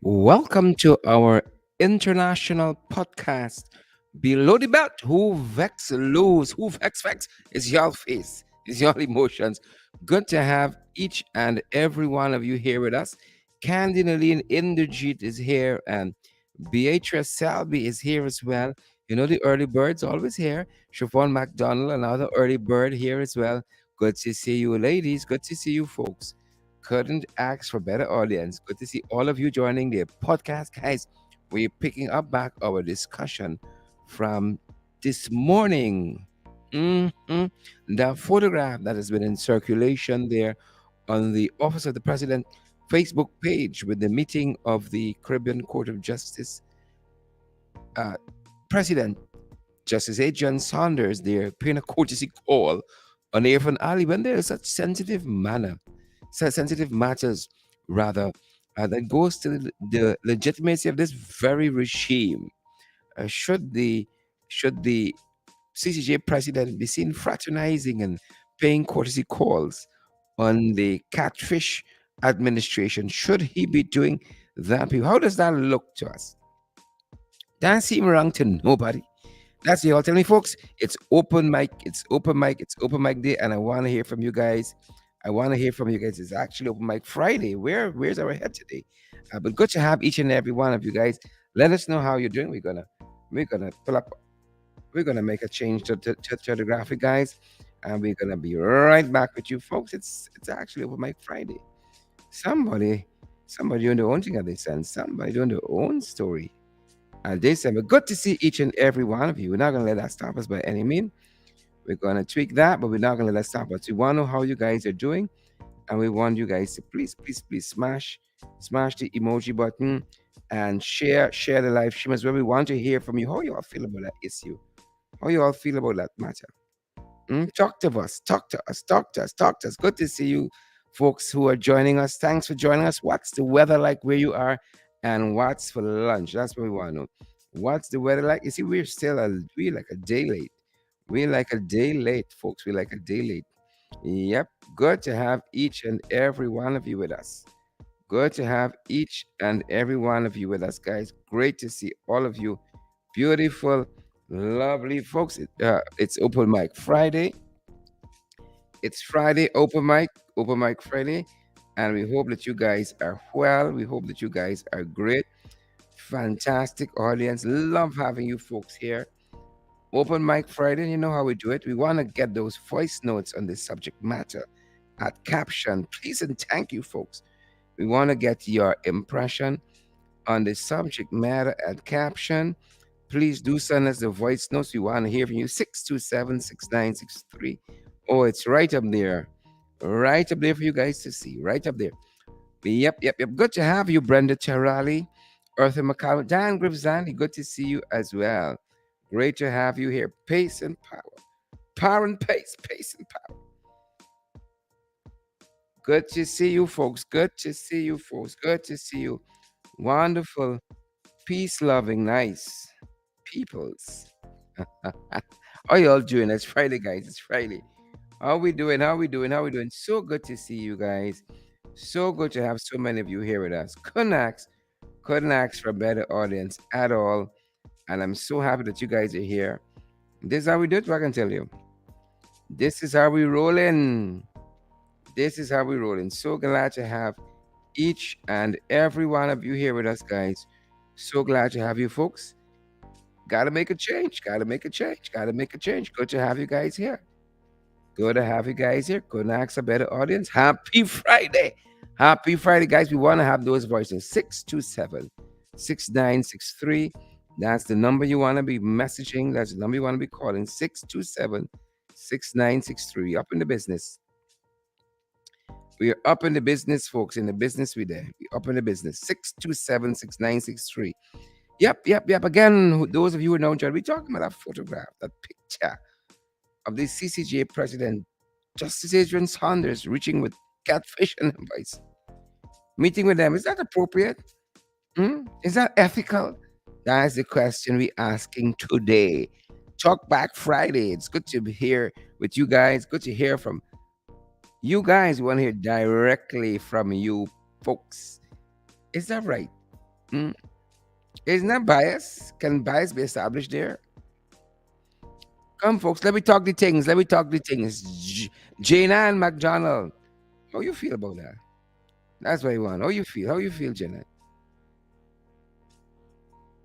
Welcome to our international podcast. Below the belt, who vex lose, who vex is your face, is your emotions. Good to have each and every one of you here with us. Candy Naline Inderjeet is here, and Beatrice Salby is here as well. You know, the early bird's always here. Siobhan McDonald, another early bird here as well. Good to see you, ladies. Good to see you, folks. Couldn't ask for better audience. Good to see all of you joining the podcast, guys. We're picking up back our discussion from this morning. Mhm. The photograph that has been in circulation there on the Office of the President Facebook page with the meeting of the Caribbean Court of Justice uh, President Justice Adrian Saunders there paying a courtesy call on Irfan Ali when there is such sensitive matters rather that goes to the legitimacy of this very regime. Should the CCJ president be seen fraternizing and paying courtesy calls on the catfish administration? Should he be doing that? How does that look to us? That seem wrong to nobody. That's the all. Tell me, folks. It's open mic. It's open mic. It's open mic day, and I want to hear from you guys. I want to hear from you guys. It's actually open mic Friday. Where's our head today? But good to have each and every one of you guys. Let us know how you're doing. We're gonna pull up. We're gonna make a change to the graphic, guys, and we're gonna be right back with you, folks. It's actually open mic Friday. Somebody, somebody doing their own thing, as they sense. Somebody doing their own story. Day 7. Good to see each and every one of you. We're not going to let that stop us by any means. We're going to tweak that, but we're not going to let that stop us. We want to know how you guys are doing, and we want you guys to please smash the emoji button and share the live stream as well. We want to hear from you. How you all feel about that issue? How you all feel about that matter? Talk to us. Talk to us. Talk to us. Talk to us. Good to see you, folks who are joining us. Thanks for joining us. What's the weather like where you are, and what's for lunch? That's what we want to know. What's the weather like? You see, we're like a day late. We're like a day late, folks. We're like a day late. Yep. Good to have each and every one of you with us. Good to have each and every one of you with us, guys. Great to see all of you. Beautiful, lovely folks. It's open mic Friday. It's Friday, open mic Friday, and we hope that you guys are well. We hope that you guys are great. Fantastic audience. Love having you folks here. Open mic Friday, you know how we do it. We want to get those voice notes on this subject matter at caption. Please and thank you, folks. We want to get your impression on the subject matter at caption. Please do send us the voice notes. We want to hear from you. 627-6963. Oh, it's right up there. Right up there for you guys to see. Right up there. Yep. Good to have you, Brenda Charali, Arthur McCallum, Dan Griffzani. Good to see you as well. Great to have you here. Pace and power. Power and pace. Pace and power. Good to see you, folks. Good to see you, folks. Good to see you. Wonderful, peace loving, nice peoples. How you all doing? It's Friday, guys. It's Friday. How we doing? How we doing? How we doing? So good to see you guys. So good to have so many of you here with us. Couldn't ask for a better audience at all. And I'm so happy that you guys are here. This is how we do it, I can tell you. This is how we rolling. This is how we rolling. So glad to have each and every one of you here with us, guys. So glad to have you folks. Gotta make a change. Gotta make a change. Gotta make a change. Good to have you guys here. Good to have you guys here. Couldn't ask a better audience. Happy Friday. Happy Friday, guys. We want to have those voices. 627-6963. That's the number you want to be messaging. That's the number you want to be calling. 627-6963. Up in the business. We are up in the business, folks. In the business, we there. We up in the business. 627-6963. Yep. Again, those of you who know, John, we're talking about that photograph, that picture of the CCJ president, Justice Adrian Saunders, reaching with catfish and advice. Meeting with them, is that appropriate? Is that ethical? That is the question we're asking today. Talk Back Friday. It's good to be here with you guys. Good to hear from you guys. We want to hear directly from you folks. Is that right? Mm. Isn't that bias? Can bias be established there? Come, folks, let me talk the things. Let me talk the things. Jane Ann McDonald. How you feel about that? That's what I want. How you feel? How you feel, Jane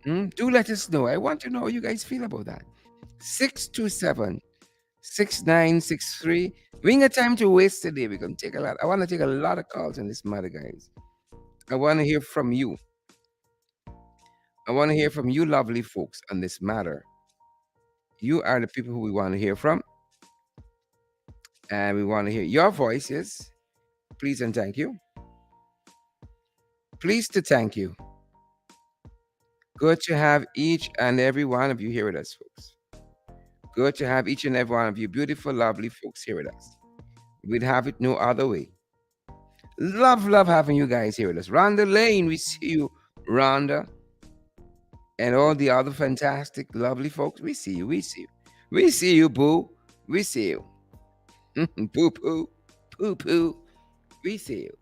Ann? Do let us know. I want to know how you guys feel about that. 627 6963. We ain't got time to waste today. We're gonna take a lot. I want to take a lot of calls on this matter, guys. I want to hear from you. I want to hear from you, lovely folks, on this matter. You are the people who we want to hear from, and we want to hear your voices. Please and thank you. Please to thank you. Good to have each and every one of you here with us, folks. Good to have each and every one of you, beautiful, lovely folks, here with us. We'd have it no other way. Love, love having you guys here with us. Rhonda Lane, we see you. Rhonda and all the other fantastic, lovely folks, we see you. We see you. We see you, Boo. We see you. Poo poo. Poo poo. We see you.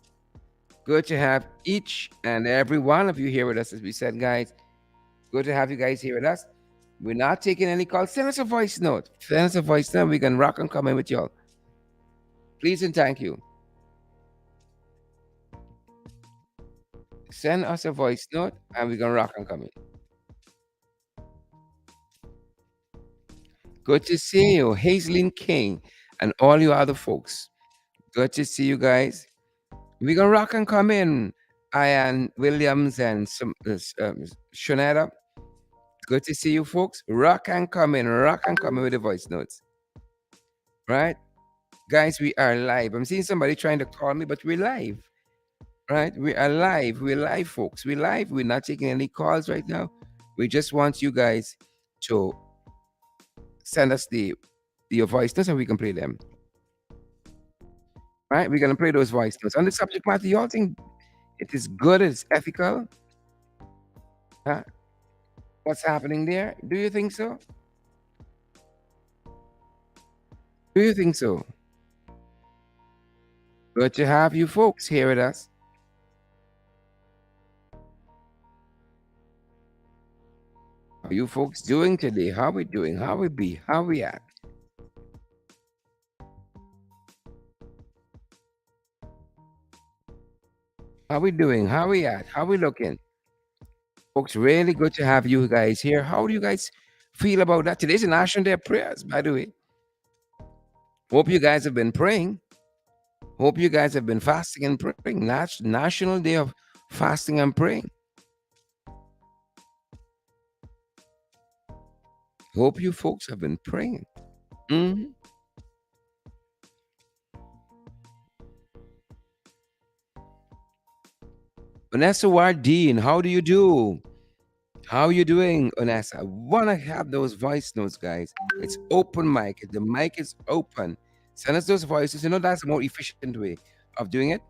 Good to have each and every one of you here with us, as we said, guys. Good to have you guys here with us. We're not taking any calls. Send us a voice note. Send us a voice note. We can rock and come in with y'all. Please and thank you. Send us a voice note and we can rock and come in. Good to see you, Hazelin King, and all you other folks. Good to see you guys. We gonna rock and come in. Ian Williams and some Shonetta. Good to see you folks. Rock and come in with the voice notes. Right? Guys, we are live. I'm seeing somebody trying to call me, but we're live. Right? We are live. We're live, folks. We're live. We're not taking any calls right now. We just want you guys to send us the your voice notes and we can play them. Right? We're gonna play those voice notes. On the subject matter, you all think it is good, it's ethical? Huh? What's happening there? Do you think so? Do you think so? Good to have you folks here with us. How you folks doing today? How we doing? How we be? How we at? How we doing? How we at? How we looking? Folks, really good to have you guys here. How do you guys feel about that? Today's a National Day of Prayers, by the way. Hope you guys have been praying. Hope you guys have been fasting and praying. National Day of Fasting and Praying. Hope you folks have been praying. Mhm. Vanessa Wardeen, how do you do? How you doing, Onessa? I want to have those voice notes, guys. It's open mic. The mic is open. Send us those voices. You know, that's a more efficient way of doing it.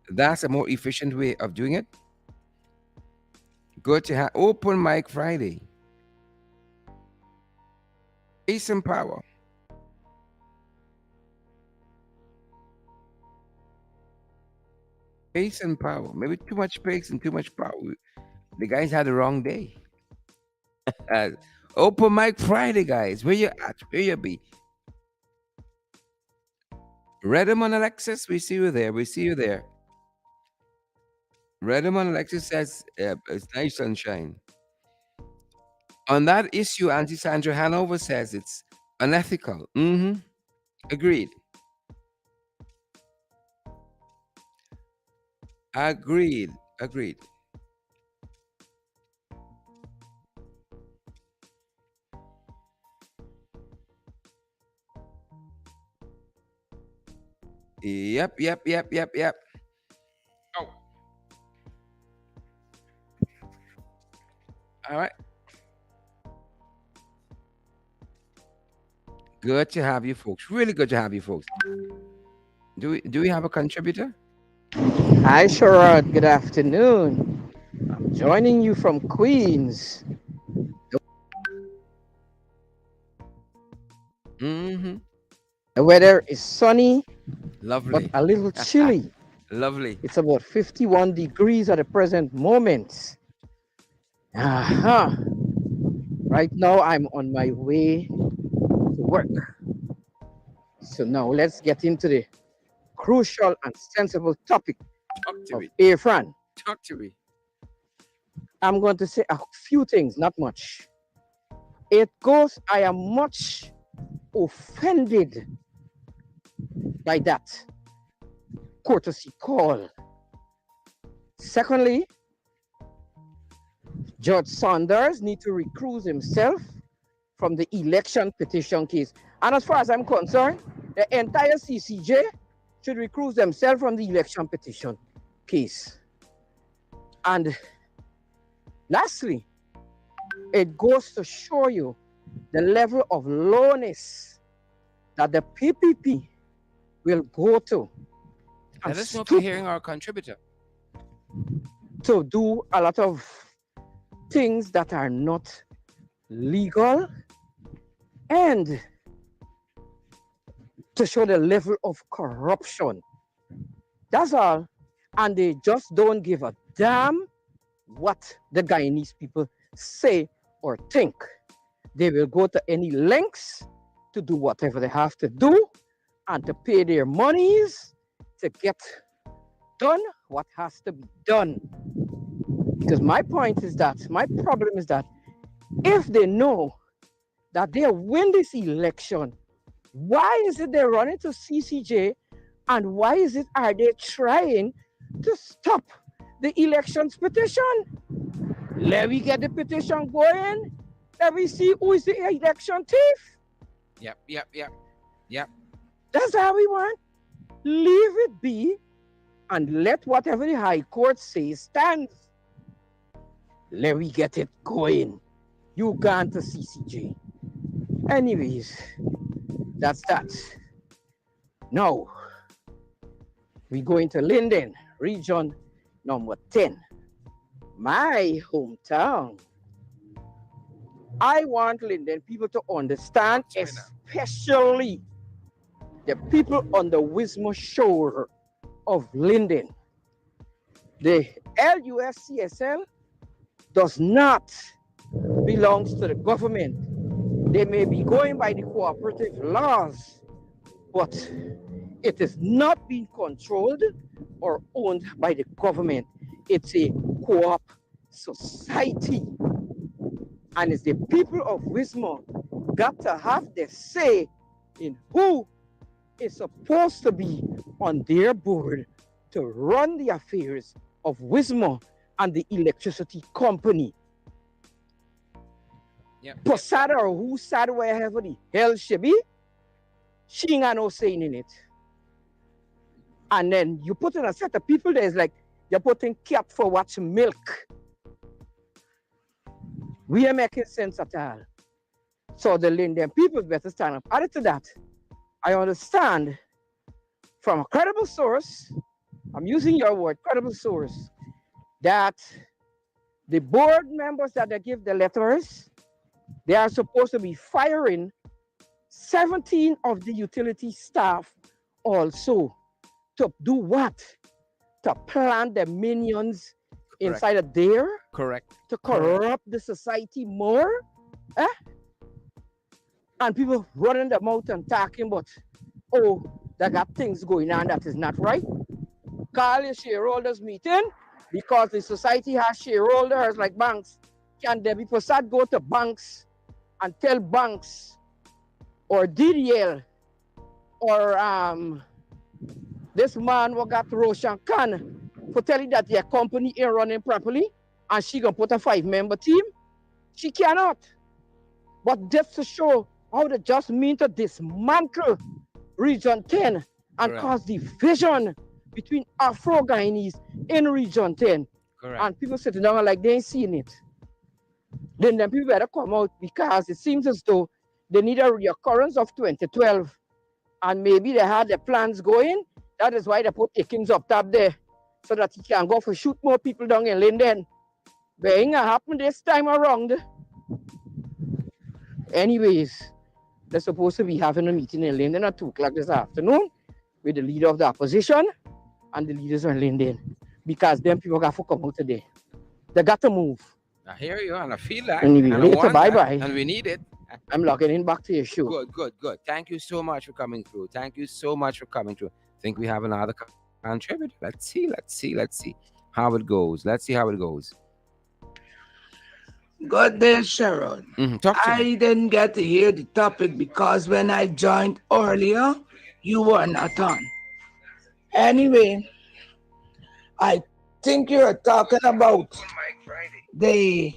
That's a more efficient way of doing it. Good to have open mic Friday. Pace and power. Pace and power. Maybe too much pace and too much power. The guys had the wrong day. Uh, open mic Friday, guys. Where you at? Where you be? Redem on Alexis, we see you there. We see you there. Redem on Alexis says it's nice sunshine. On that issue, Auntie Sandra Hanover says it's unethical. Agreed. Agreed. Agreed. Yep, yep, yep, yep, yep. Oh, all right. Good to have you folks. Really good to have you folks. Do we have a contributor? Hi, Sherrod. Good afternoon. I'm joining you from Queens. Mm-hmm. The weather is sunny, but Lovely. a little chilly. Lovely. It's about 51 degrees at the present moment. Aha. Right now, I'm on my way to work. So now let's get into the crucial and sensible topic Talk to of me. Irfan. Talk to me. I'm going to say a few things, not much. It goes, I am much offended by that courtesy call. Secondly, Judge Saunders need to recuse himself from the election petition case. And as far as I'm concerned, the entire CCJ should recuse themselves from the election petition case. And lastly, it goes to show you the level of lowness that the PPP will go to and Let us know if you're stoop hearing our contributor. to do a lot of things that are not legal and to show the level of corruption. That's all. And they just don't give a damn what the Guyanese people say or think. They will go to any lengths to do whatever they have to do and to pay their monies to get done what has to be done. Because my point is that, my problem is that if they know that they win this election, why is it they're running to CCJ and why is it are they trying to stop the elections petition? Let me get the petition going. Let me see who is the election thief. Yep, yep, yep, yep. That's how we want. Leave it be and let whatever the High Court says stand. Let me get it going. You gone to CCJ. Anyways, that's that. Now, we go into Linden, region number 10. My hometown. I want Linden people to understand, Talk to me now. especially the people on the Wismar shore of Linden. The LUSCSL does not belong to the government. They may be going by the cooperative laws, but it is not being controlled or owned by the government. It's a co-op society. And it's the people of Wismar got to have their say in who is supposed to be on their board to run the affairs of Wismar and the electricity company. Yep, yep. Posada or who sat wherever the hell she be, she ain't got no saying in it. And then you put in a set of people there's like you're putting cap for watch milk. We are making sense at all. So the Linden people better stand up. Added to that, I understand from a credible source, I'm using your word, credible source, that the board members that they give the letters, they are supposed to be firing 17 of the utility staff also to do what? To plant the minions Correct. inside of there Correct. to corrupt the society more. Eh? And people running the mouth and talking about, oh, they got things going on that is not right. Call your shareholders meeting because the society has shareholders like banks. Can Debbie Prasad go to banks and tell banks or DDL or this man who got Roshan Khan for telling that their company ain't running properly and she gonna put a 5-member team? She cannot. But just to show how they just mean to dismantle Region 10 and Correct. cause division between Afro Guyanese in Region 10. Correct. And people sitting down like they ain't seen it. Then people better come out because it seems as though they need a reoccurrence of 2012. And maybe they had the plans going. That is why they put Akins up top there. So that he can go for shoot more people down in Linden. But it ain't gonna happen this time around. Anyways, they're supposed to be having a meeting in Linden at 2 o'clock this afternoon with the leader of the opposition and the leaders are laying in because them people got to come out today. They got to move. I hear you, and I feel that, Anyway, and I later, want bye that, bye. and we need it. I'm logging in back to your show. Good, good, good. Thank you so much for coming through. Thank you so much for coming through. Think we have another contributor. Let's see how it goes. Let's see how it goes. Good day, Sharon. Talk to me. I didn't get to hear the topic because when I joined earlier, you were not on. Anyway, I think you're talking about the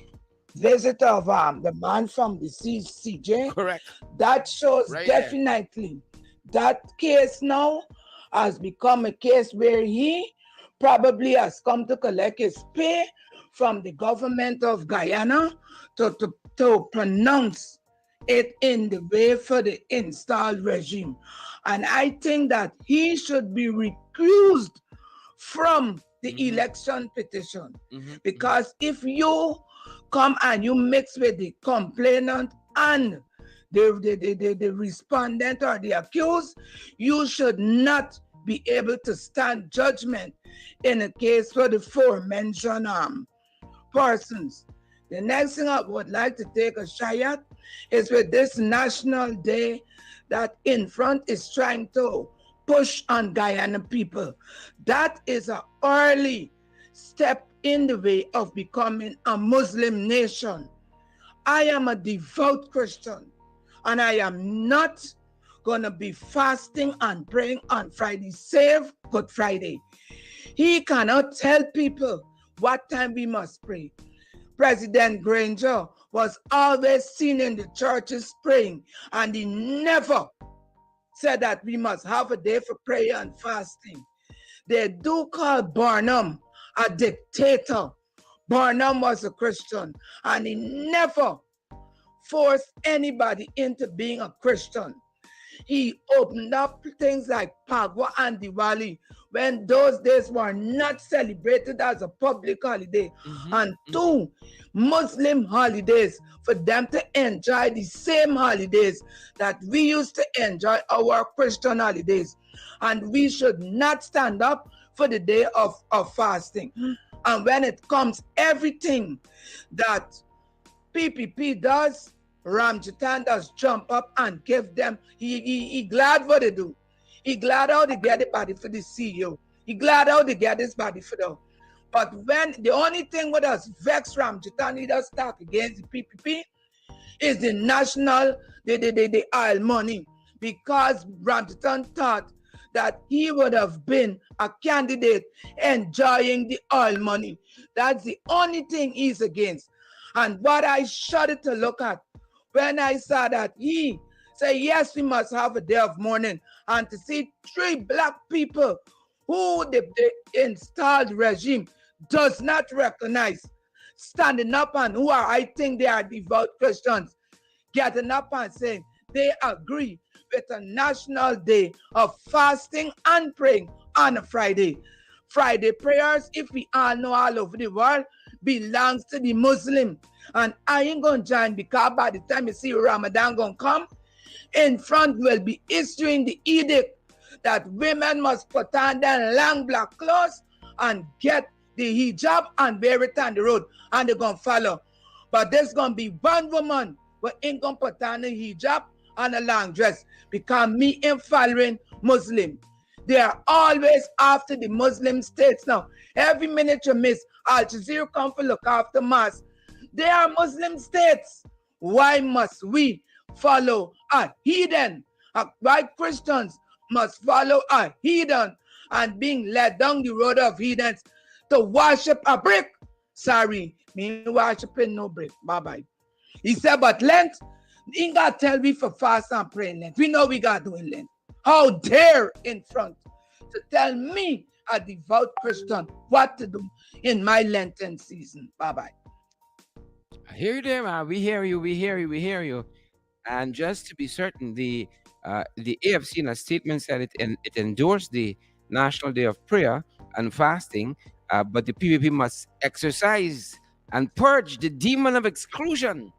visit of the man from the CCJ. Correct. That shows Right there. definitely that case now has become a case where he probably has come to collect his pay from the government of Guyana to pronounce it in the way for the installed regime. And I think that he should be recused from the Mm-hmm. election petition. Mm-hmm. Mm-hmm. Because if you come and you mix with the complainant and the respondent or the accused, you should not be able to stand judgment in a case for the forementioned persons. The next thing I would like to take a shot at is with this national day that in front is trying to push on Guyana people. That is an early step in the way of becoming a Muslim nation. I am a devout Christian and I am not going to be fasting and praying on Friday, save Good Friday. He cannot tell people what time we must pray. President Granger was always seen in the churches praying, and he never said that we must have a day for prayer and fasting. They do call Barnum a dictator. Barnum was a Christian, and he never forced anybody into being a Christian. He opened up things like Pagwa and Diwali when those days were not celebrated as a public holiday, Mm-hmm. and Mm-hmm. two Muslim holidays for them to enjoy the same holidays that we used to enjoy our Christian holidays. And we should not stand up for the day of fasting. And when it comes, everything that PPP does, Ramjitan does jump up and give them. He glad what they do. He glad how they get the body for the CEO. He glad how they get this body for the. But when the only thing with us vex Ramjitan, he does talk against the PPP is the national, the oil money. Because Ramjitan thought that he would have been a candidate enjoying the oil money. That's the only thing he's against. And what I shuddered to look at when I saw that he say, yes, we must have a day of mourning, and to see three black people who the installed regime does not recognize standing up, and who are, I think they are devout Christians, getting up and saying they agree with a national day of fasting and praying on a Friday. Friday prayers, if we all know all over the world, belongs to the Muslim. And I ain't gonna join because by the time you see Ramadan gonna come, in front will be issuing the edict that women must put on their long black clothes and get the hijab and wear it on the road, and they're gonna follow. But there's gonna be one woman who ain't gonna put on a hijab and a long dress because me ain't following Muslim. They are always after the Muslim states now. Every minute you miss, Al Jazeera come for look after mass. They are Muslim states. Why must we follow a heathen? Why Christians must follow a heathen and being led down the road of heathens to worship a brick? Sorry, me worshiping no brick. Bye bye. He said, but Lent, he got tell me for fast and praying Lent. We know we got doing Lent. How dare in front to tell me, a devout Christian, what to do in my Lenten season. Bye bye. I hear you there, man. We hear you. We hear you. We hear you. And just to be certain, the AFC in a statement said it endorsed the National Day of Prayer and Fasting, but the PPP must exercise and purge the demon of exclusion.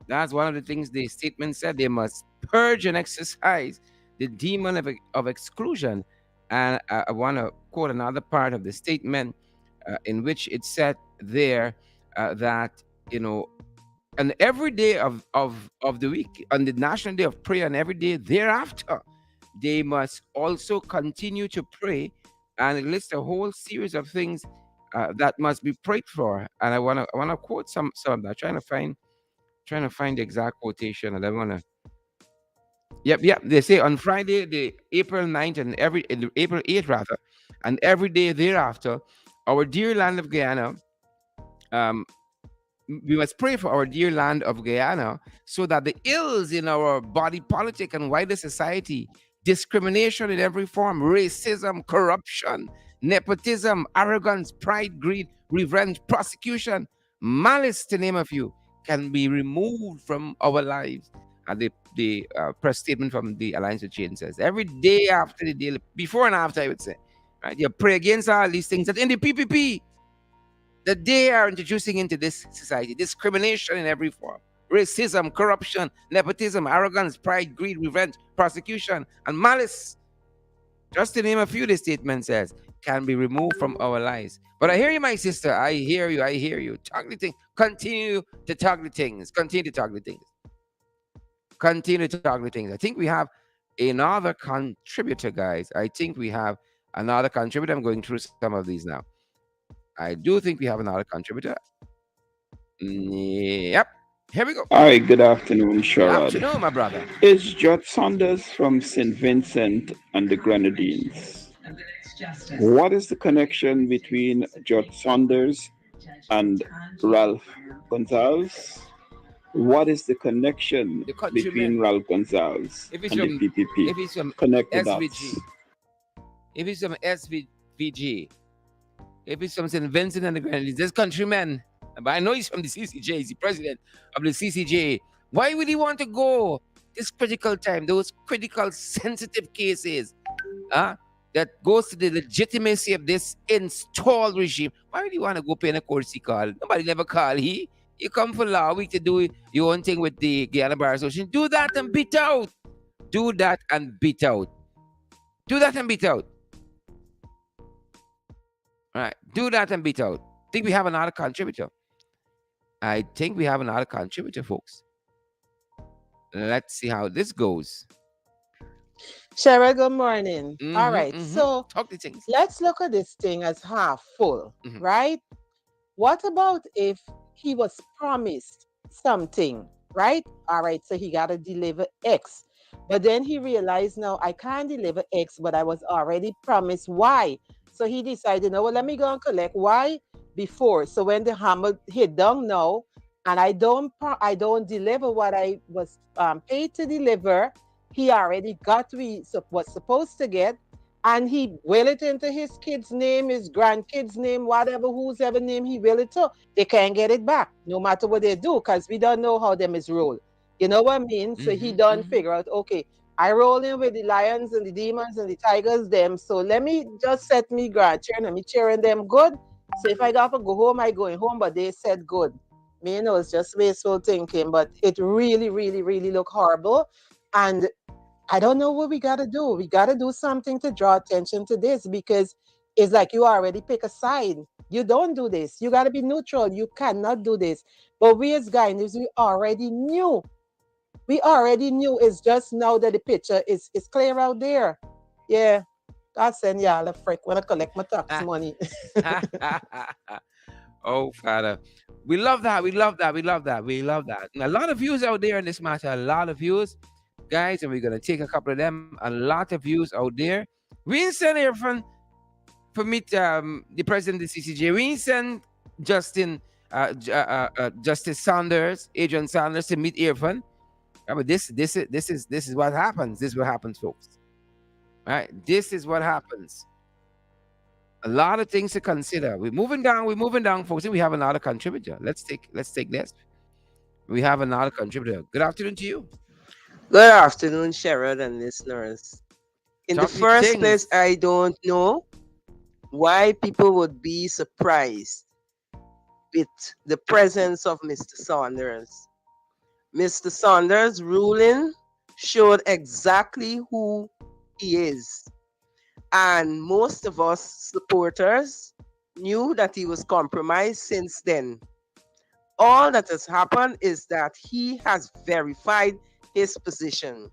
That's one of the things the statement said. They must purge and exercise the demon of exclusion. And I want to quote another part of the statement in which it said there that, you know, and every day of the week, on the National Day of Prayer, and every day thereafter, they must also continue to pray. And it lists a whole series of things that must be prayed for. And I wanna quote some of that. Trying to find the exact quotation, and I wanna. Yep. They say on Friday, the April 9th, and the April 8th rather, and every day thereafter, our dear land of Guyana, um, we must pray for our dear land of Guyana so that the ills in our body politic and wider society, discrimination in every form, racism, corruption, nepotism, arrogance, pride, greed, revenge, prosecution, malice, to name a few, can be removed from our lives. And the press statement from the Alliance of Change says every day after the day, before and after, I would say, right? You pray against all these things that in the PPP that they are introducing into this society: discrimination in every form, racism, corruption, nepotism, arrogance, pride, greed, revenge, prosecution, and malice. Just to name a few, the statement says, can be removed from our lives. But I hear you, my sister. I hear you. I hear you. Talk the thing. Continue to talk the things. Continue to talk the things. Continue to talk the things. I think we have another contributor, guys. I think we have another contributor. I'm going through some of these now. I do think we have another contributor. Yep. Here we go. Hi, good afternoon, Good Sharad. afternoon, my brother. It's George Saunders from St. Vincent and the Grenadines. What is the connection between George Saunders and Ralph Gonzalez? What is the connection The countryman. between Ralph Gonzalez If it's and the from PPP? if it's from Connect the SVG, dots. if it's from SVG, if it's from St. Vincent and the Grenadines, this countryman. But I know he's from the CCJ. He's the president of the CCJ. Why would he want to go this critical time? Those critical, sensitive cases, huh? That goes to the legitimacy of this installed regime. Why would you want to go pay in a courtesy call? Nobody never call he. You come for law week to do your own thing with the Guyana Bar Association. Do that and beat out. Do that and beat out. Do that and beat out. All right. Do that and beat out. Think we have another contributor. I think we have another contributor, folks. Let's see how this goes. Cheryl, good morning. All Mm-hmm. right, Mm-hmm. so Talk the things. let's look at this thing as half full, Mhm. right? What about if he was promised something, right? All right, so he got to deliver X. But then he realized, no, I can't deliver X, but I was already promised Y. So he decided, no, well, let me go and collect Y before. So when the hammer hit down now, and I don't deliver what I was paid to deliver, he already got what he was supposed to get, and he will it into his kid's name, his grandkids' name, whatever, whose ever name he will it to. They can't get it back, no matter what they do, because we don't know how them is roll. You know what I mean? So he Mm-hmm. done Mm-hmm. figure out, okay, I roll in with the lions and the demons and the tigers, them. So let me just set me grandchildren and me cheering them good. So if I got to go home, I going home, but they said good. Me, you know, it's just wasteful thinking, but it really, really, really look horrible. And I don't know what we got to do. We got to do something to draw attention to this because it's like you already pick a side. You don't do this. You got to be neutral. You cannot do this. But we as Guyanese, we already knew. We already knew. It's just now that the picture is clear out there. Yeah. God send y'all a frick when I collect my tax money. Oh, Father. We love that. We love that. We love that. We love that. And a lot of views out there in this matter. A lot of views, guys. And we're going to take a couple of them. A lot of views out there. We ain't send here for meet the president of the CCJ. We ain't send Justice Sanders, Adrian Sanders, to meet Irfan. But this is what happens. This is what happens, folks. All right. This is what happens. A lot of things to consider. We're moving down. We're moving down, folks. We have another contributor. Let's take this. We have another contributor. Good afternoon to you. Good afternoon, Sherrod and listeners. In the Talk the first place, things. I don't know why people would be surprised with the presence of Mr. Saunders. Mr. Saunders' ruling showed exactly who he is. And most of us supporters knew that he was compromised since then. All that has happened is that he has verified his position.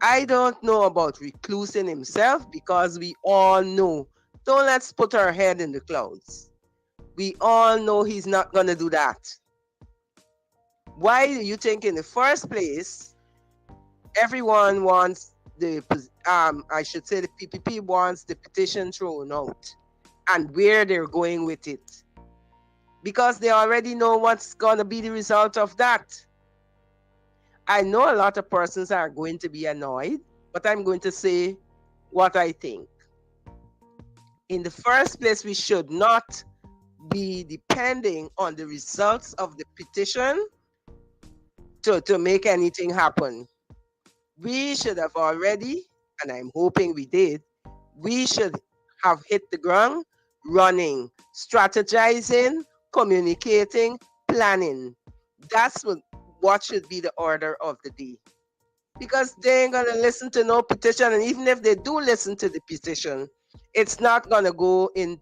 I don't know about reclusing himself because we all know. Don't let's put our head in the clouds. We all know he's not going to do that. Why do you think, in the first place, everyone wants I should say the PPP wants the petition thrown out and where they're going with it? Because they already know what's going to be the result of that. I know a lot of persons are going to be annoyed, but I'm going to say what I think. In the first place, we should not be depending on the results of the petition to make anything happen. We should have already, and I'm hoping we did, we should have hit the ground running, strategizing, communicating, planning. That's what should be the order of the day. Because they ain't going to listen to no petition. And even if they do listen to the petition, it's not going to go in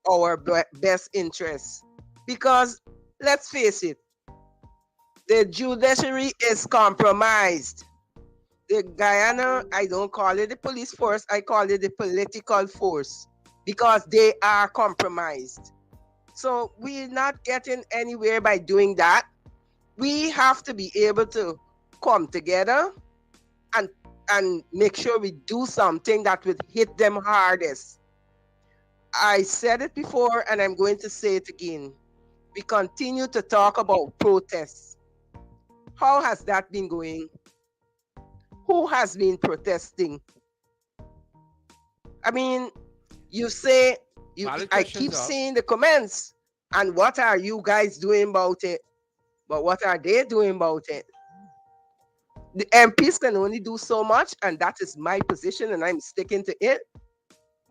our best interest. Because let's face it, the judiciary is compromised. The Guyana, I don't call it the police force, I call it the political force because they are compromised. So we're not getting anywhere by doing that. We have to be able to come together and make sure we do something that would hit them hardest. I said it before and I'm going to say it again. We continue to talk about protests. How has that been going? Who has been protesting? I mean, you say Valid I questions, keep all. seeing the comments, and what are you guys doing about it? But what are they doing about it? The MPs can only do so much, and that is my position, and I'm sticking to it.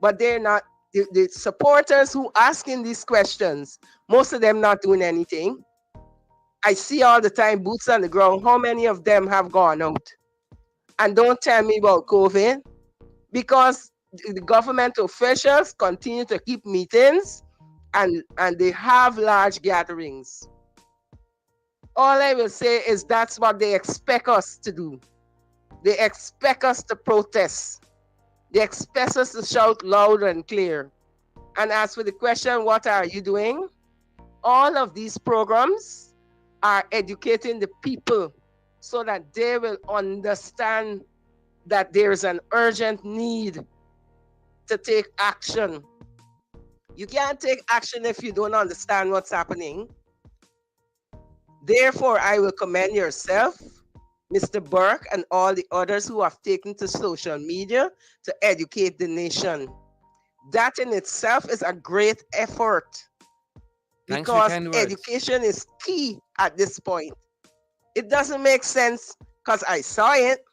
But they're not the supporters who asking these questions. Most of them not doing anything. I see all the time boots on the ground. How many of them have gone out? And don't tell me about COVID because the government officials continue to keep meetings and they have large gatherings. All I will say is that's what they expect us to do. They expect us to protest. They expect us to shout loud and clear. And as for the question, what are you doing? All of these programs are educating the people so that they will understand that there is an urgent need to take action. You can't take action if you don't understand what's happening. Therefore, I will commend yourself, Mr. Burke, and all the others who have taken to social media to educate the nation. That in itself is a great effort Thanks for your because kind words. education is key at this point. It doesn't make sense because I saw it.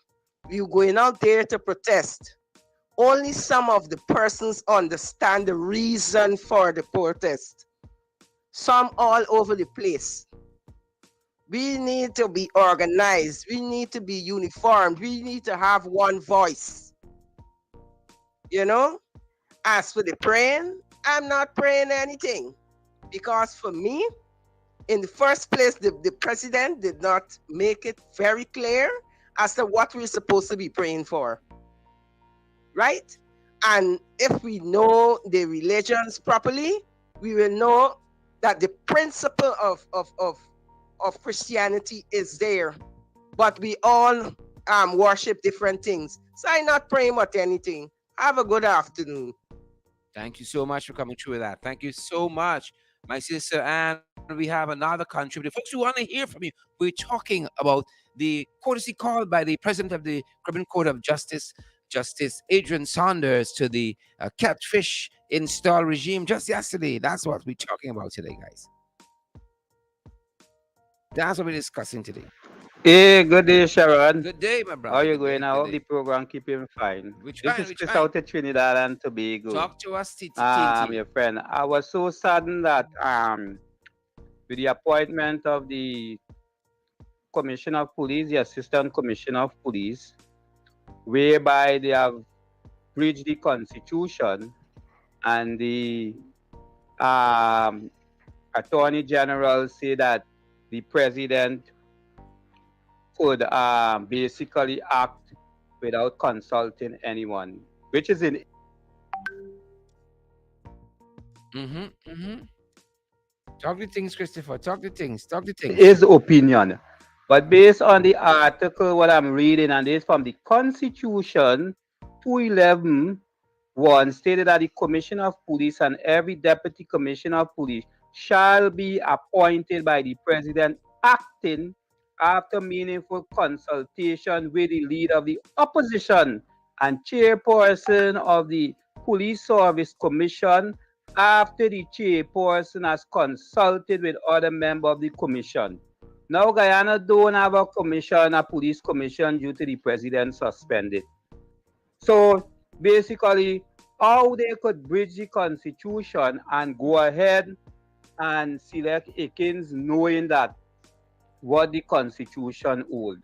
You going out there to protest. Only some of the persons understand the reason for the protest. Some all over the place. We need to be organized. We need to be uniformed. We need to have one voice. You know? As for the praying, I'm not praying anything. Because for me, in the first place, the president did not make it very clear as to what we're supposed to be praying for. Right? And if we know the religions properly, we will know that the principle of Christianity is there. But we all worship different things. So I'm not praying about anything. Have a good afternoon. Thank you so much for coming through with that. Thank you so much, my sister. And we have another contributor. Folks, we want to hear from you. We're talking about the courtesy call by the president of the Caribbean Court of Justice, Justice Adrian Saunders, to the catfish install regime just yesterday. That's what we're talking about today, guys. That's what we're discussing today. Hey, good day, Sharon. Good day, my How brother. you Good going? day. I Good hope the day. program keep you fine. We're This trying. is We're Chris trying. out of Trinidad and Tobago. Talk to us, TNT. Your friend. I was so saddened that with the appointment of the Commissioner of Police, the Assistant Commissioner of Police, whereby they have breach the constitution, and the um, attorney general say that the president could basically act without consulting anyone, which is in Mm-hmm. Mm-hmm. Talk the things, Christopher. Talk the things. Talk the things. his opinion. But based on the article, what I'm reading, and this from the Constitution 211 1 stated that the Commissioner of Police and every Deputy Commissioner of Police shall be appointed by the President acting after meaningful consultation with the leader of the opposition and chairperson of the Police Service Commission after the chairperson has consulted with other members of the commission. Now, Guyana don't have a commission, a police commission, due to the president suspended. So basically, how they could bridge the constitution and go ahead and select Akins knowing that what the constitution hold.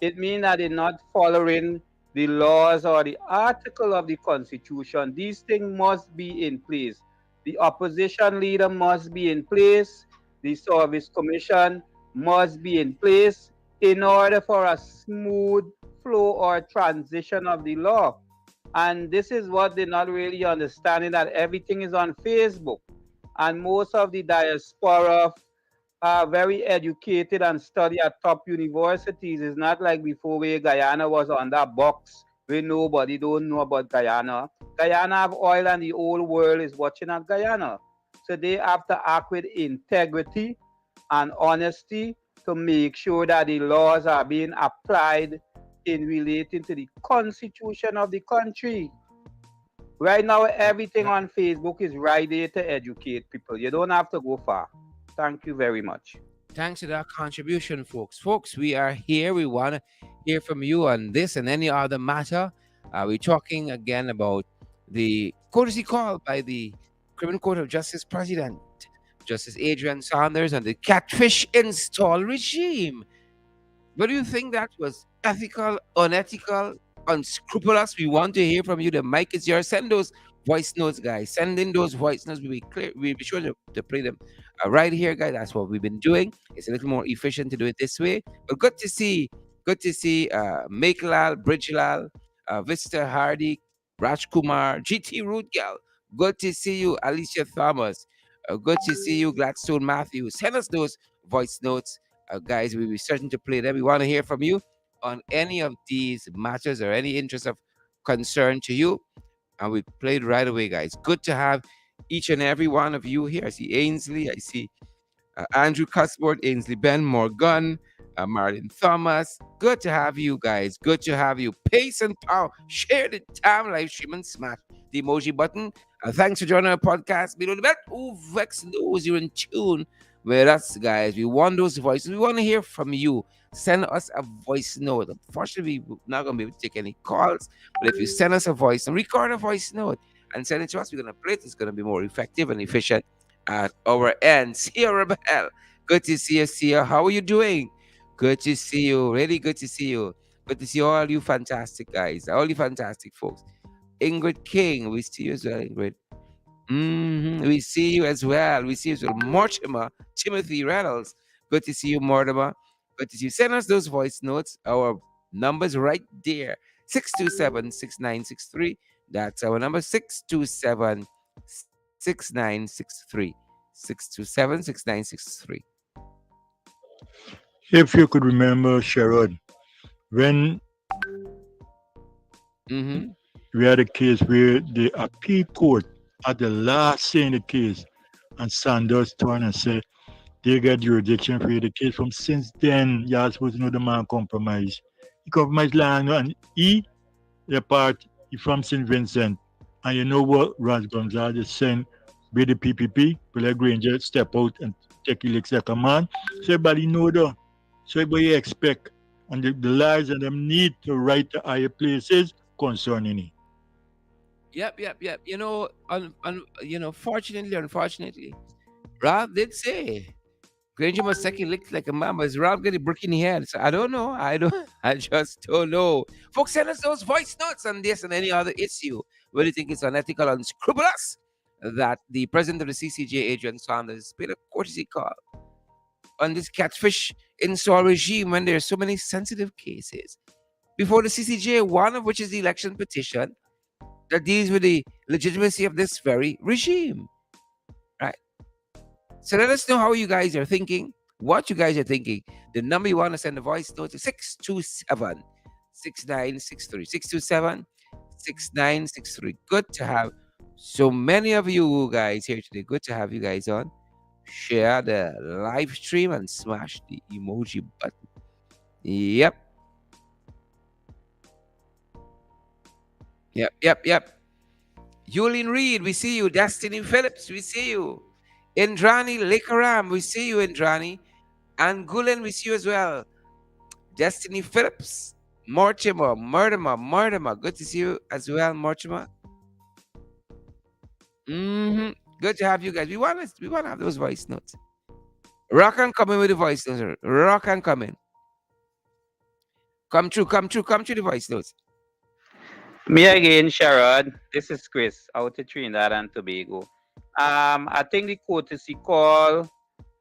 It means that they're not following the laws or the article of the constitution. These things must be in place. The opposition leader must be in place. The service commission must be in place in order for a smooth flow or transition of the law. And this is what they're not really understanding, that everything is on Facebook. And most of the diaspora are very educated and study at top universities. It's not like before where Guyana was on that box where nobody don't know about Guyana. Guyana have oil and the whole world is watching at Guyana. So they have to act with integrity and honesty to make sure that the laws are being applied in relating to the constitution of the country. Right now, everything Yep. on Facebook is right there to educate people. You don't have to go far. Thank you very much. Thanks for that contribution, folks. Folks, we are here. We want to hear from you on this and any other matter. We're talking again about the courtesy call by the Criminal Court of Justice President, Justice Adrian Saunders, and the catfish install regime. But do you think that was ethical, unethical, unscrupulous? We want to hear from you. The mic is yours. Send those voice notes, guys. Send in those voice notes. We'll be clear. We'll be sure to play them right here, guys. That's what we've been doing. It's a little more efficient to do it this way. But good to see Meklal, Bridgelal, Vista Hardy, Rajkumar, GT Root Gal. Good to see you, Alicia Thomas. Good to see you, Gladstone Matthews. Send us those voice notes, guys. We'll be certain to play them. We want to hear from you on any of these matters or any interest of concern to you. And we played right away, guys. Good to have each and every one of you here. I see Ainsley. I see Andrew Cuthbert, Ainsley Ben, Morgan, Martin Thomas. Good to have you guys. Good to have you. Pace and power. Share the time live stream and smash the emoji button. Thanks for joining our podcast. Below the belt. Ooh, Vex knows you're in tune with us, guys. We want those voices. We want to hear from you. Send us a voice note. Unfortunately, we're not going to be able to take any calls, but if you send us a voice and record a voice note and send it to us, we're going to play it. It's going to be more effective and efficient at our end. Sia Rebel, good to see you, Sia. How are you doing? Good to see you. Really good to see you. Good to see all you fantastic guys, all you fantastic folks. Ingrid King, we see you as well, Ingrid. We see you as well. We see you as well. Mortimer, Timothy Reynolds. Good to see you, Mortimer. Good to see you. Send us those voice notes. Our number's right there. 627-6963. That's our number. 627-6963. 627-6963. If you could remember, Sherrod, when Mm-hmm. we had a case where the appeal court had the last say in the case, and Sanders turned and said they got jurisdiction for the case. From since then, you're supposed to know the man compromised. He compromised land and the part he from St. Vincent. And you know what Ras Gonzalez sent with the PPP, Blair Granger step out and take elect like a man. So everybody know that. So everybody expect. And the lies and them need to write the higher places concerning it. Yep. Fortunately, Ralph did say Granger Maseki looked like a mama. Is Ralph getting brick in the head? So I don't know. I don't. I just don't know. Folks, send us those voice notes on this and any other issue. Whether you think it's unethical or unscrupulous that the president of the CCJ, Adrian Saunders, paid a courtesy call on this catfish install regime when there are so many sensitive cases before the CCJ, one of which is the election petition that deals with the legitimacy of this very regime. Right? So let us know how you guys are thinking, what you guys are thinking. The number you want to send a voice note to 627 6963. 627 6963. Good to have so many of you guys here today. Good to have you guys on. Share the live stream and smash the emoji button. Yep. Yep. Yulin Reed, we see you. Destiny Phillips, we see you. Indrani Lekaram, we see you, Indrani. And Gulen, we see you as well. Destiny Phillips, Mortimer. Good to see you as well, Mortimer. Good to have you guys. We want to have those voice notes. Rock and come in with the voice notes. Rock and come in. Come through the voice notes. Me again, Sherrod. This is Chris out of Trinidad and Tobago. I think the courtesy call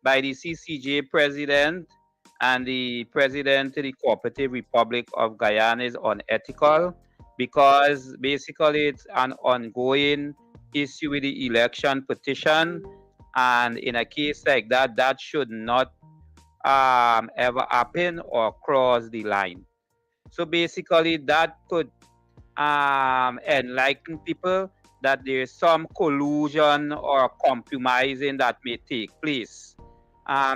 by the CCJ president and the president of the Cooperative Republic of Guyana is unethical because basically it's an ongoing issue with the election petition. And in a case like that, that should not ever happen or cross the line. So basically, that could enlighten people that there's some collusion or compromising that may take place.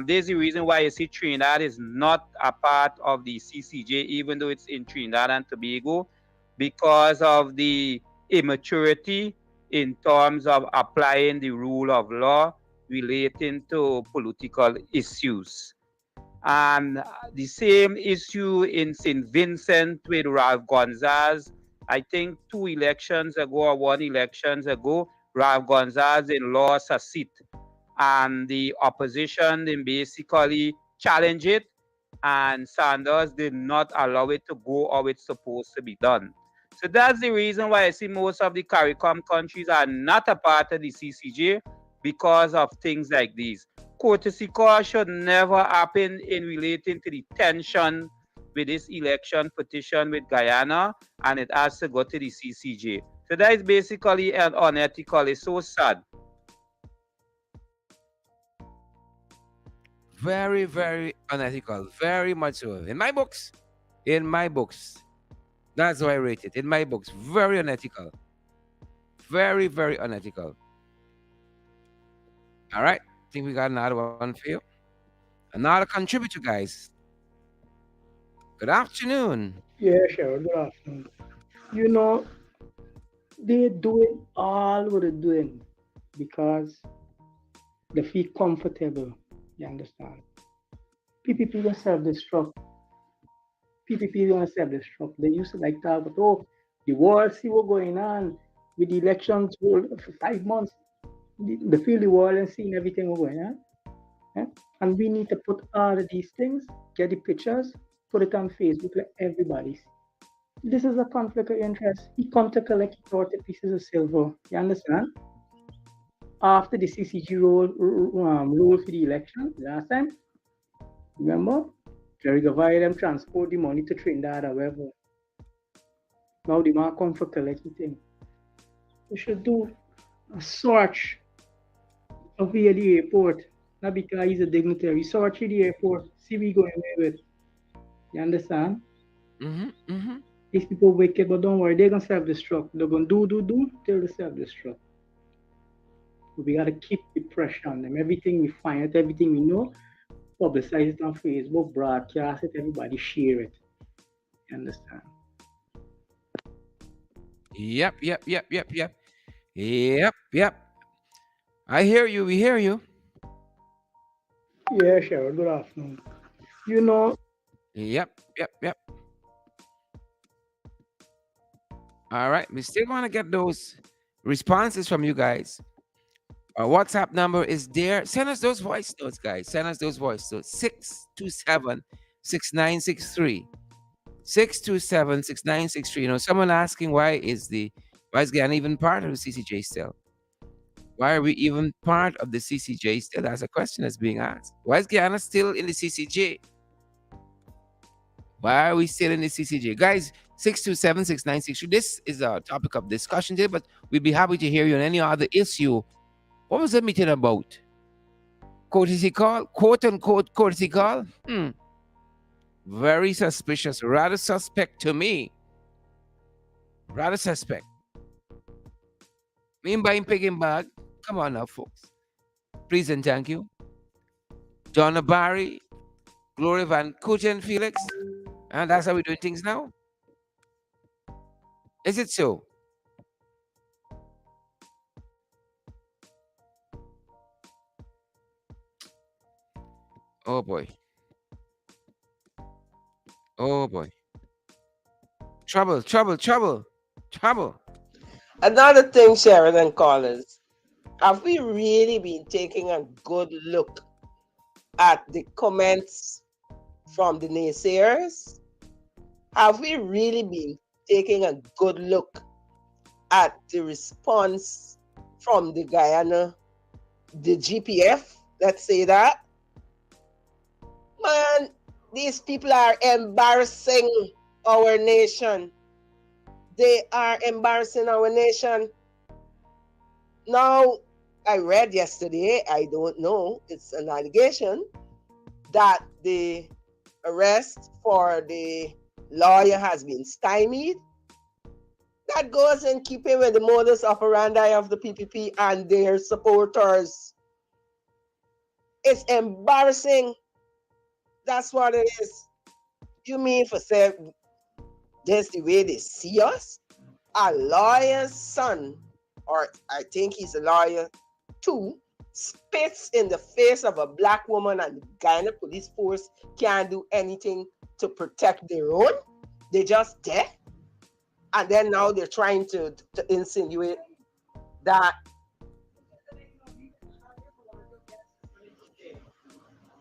There's the reason why you see Trinidad is not a part of the CCJ, even though it's in Trinidad and Tobago, because of the immaturity in terms of applying the rule of law relating to political issues. And the same issue in St. Vincent with Ralph Gonzalez. I think 2 elections ago or 1 elections ago, Ralph Gonzalez lost a seat. And the opposition then basically challenged it, and Sanders did not allow it to go how it's supposed to be done. So that's the reason why I see most of the CARICOM countries are not a part of the CCJ because of things like these. Courtesy call should never happen in relating to the tension with this election petition with Guyana, and it has to go to the CCJ. So that is basically unethical. It's so sad. Very, very unethical. Very much so. In my books, that's how I rate it. In my books, very unethical. Very, very unethical. All right. I think we got another one for you. Another contributor, guys. Good afternoon. Yeah, sure. Good afternoon. You know, they're doing all what they're doing because they feel comfortable. You understand? PPP don't self-destruct. PPP don't self-destruct. They used to like talk about, oh, the world see what's going on with the elections for 5 months. They feel the world and seeing everything what's going on. Yeah? And we need to put all of these things, get the pictures, put it on Facebook, let everybody see. This is a conflict of interest. He come to collect 40 pieces of silver. You understand? After the CCG rule for the election last time, remember? Jerry Gavai them transport the money to Trinidad, however. Now the man come for collecting thing. We should do a search of the airport. Not because he's a dignitary. Search the airport. See we going away with. You understand? These people wicked, but don't worry, they're gonna self-destruct. They're gonna do till they self-destruct. But we gotta keep the pressure on them. Everything we find out, everything we know, publicize it on Facebook, broadcast it, everybody share it. You understand? Yep. I hear you. We hear you. Yeah, sure. Good afternoon. You know, Yep. All right. We still want to get those responses from you guys. Our WhatsApp number is there. Send us those voice notes, guys. Send us those voice notes. 627 6963. 627 6963. Someone asking why is Guyana even part of the CCJ still? Why are we even part of the CCJ still? That's a question that's being asked. Why is Guyana still in the CCJ? Why are we still in the CCJ? Guys, 627 6963. This is a topic of discussion today, but we'd be happy to hear you on any other issue. What was the meeting about? Courtesy call? Quote unquote courtesy call? Very suspicious. Rather suspect to me. Rather suspect. Mean buying picking bag? Come on now, folks. Please and thank you. Donna Barry, Gloria Van Kuten Felix. And that's how we're doing things now. Is it so? Oh boy. Oh boy. Trouble, trouble, trouble, trouble. Another thing, Sharon and callers, have we really been taking a good look at the comments from the naysayers? Have we really been taking a good look at the response from the Guyana, the GPF? Let's say that. Man, these people are embarrassing our nation. They are embarrassing our nation. Now, I read yesterday, I don't know, it's an allegation that the arrest for the lawyer has been stymied. That goes in keeping with the modus operandi of the PPP and their supporters. It's embarrassing. That's what it is. You mean for say that's the way they see us? A lawyer's son, or I think he's a lawyer too, spits in the face of a black woman, and the Guyana police force can't do anything to protect their own. They just dead. And then now they're trying to insinuate that,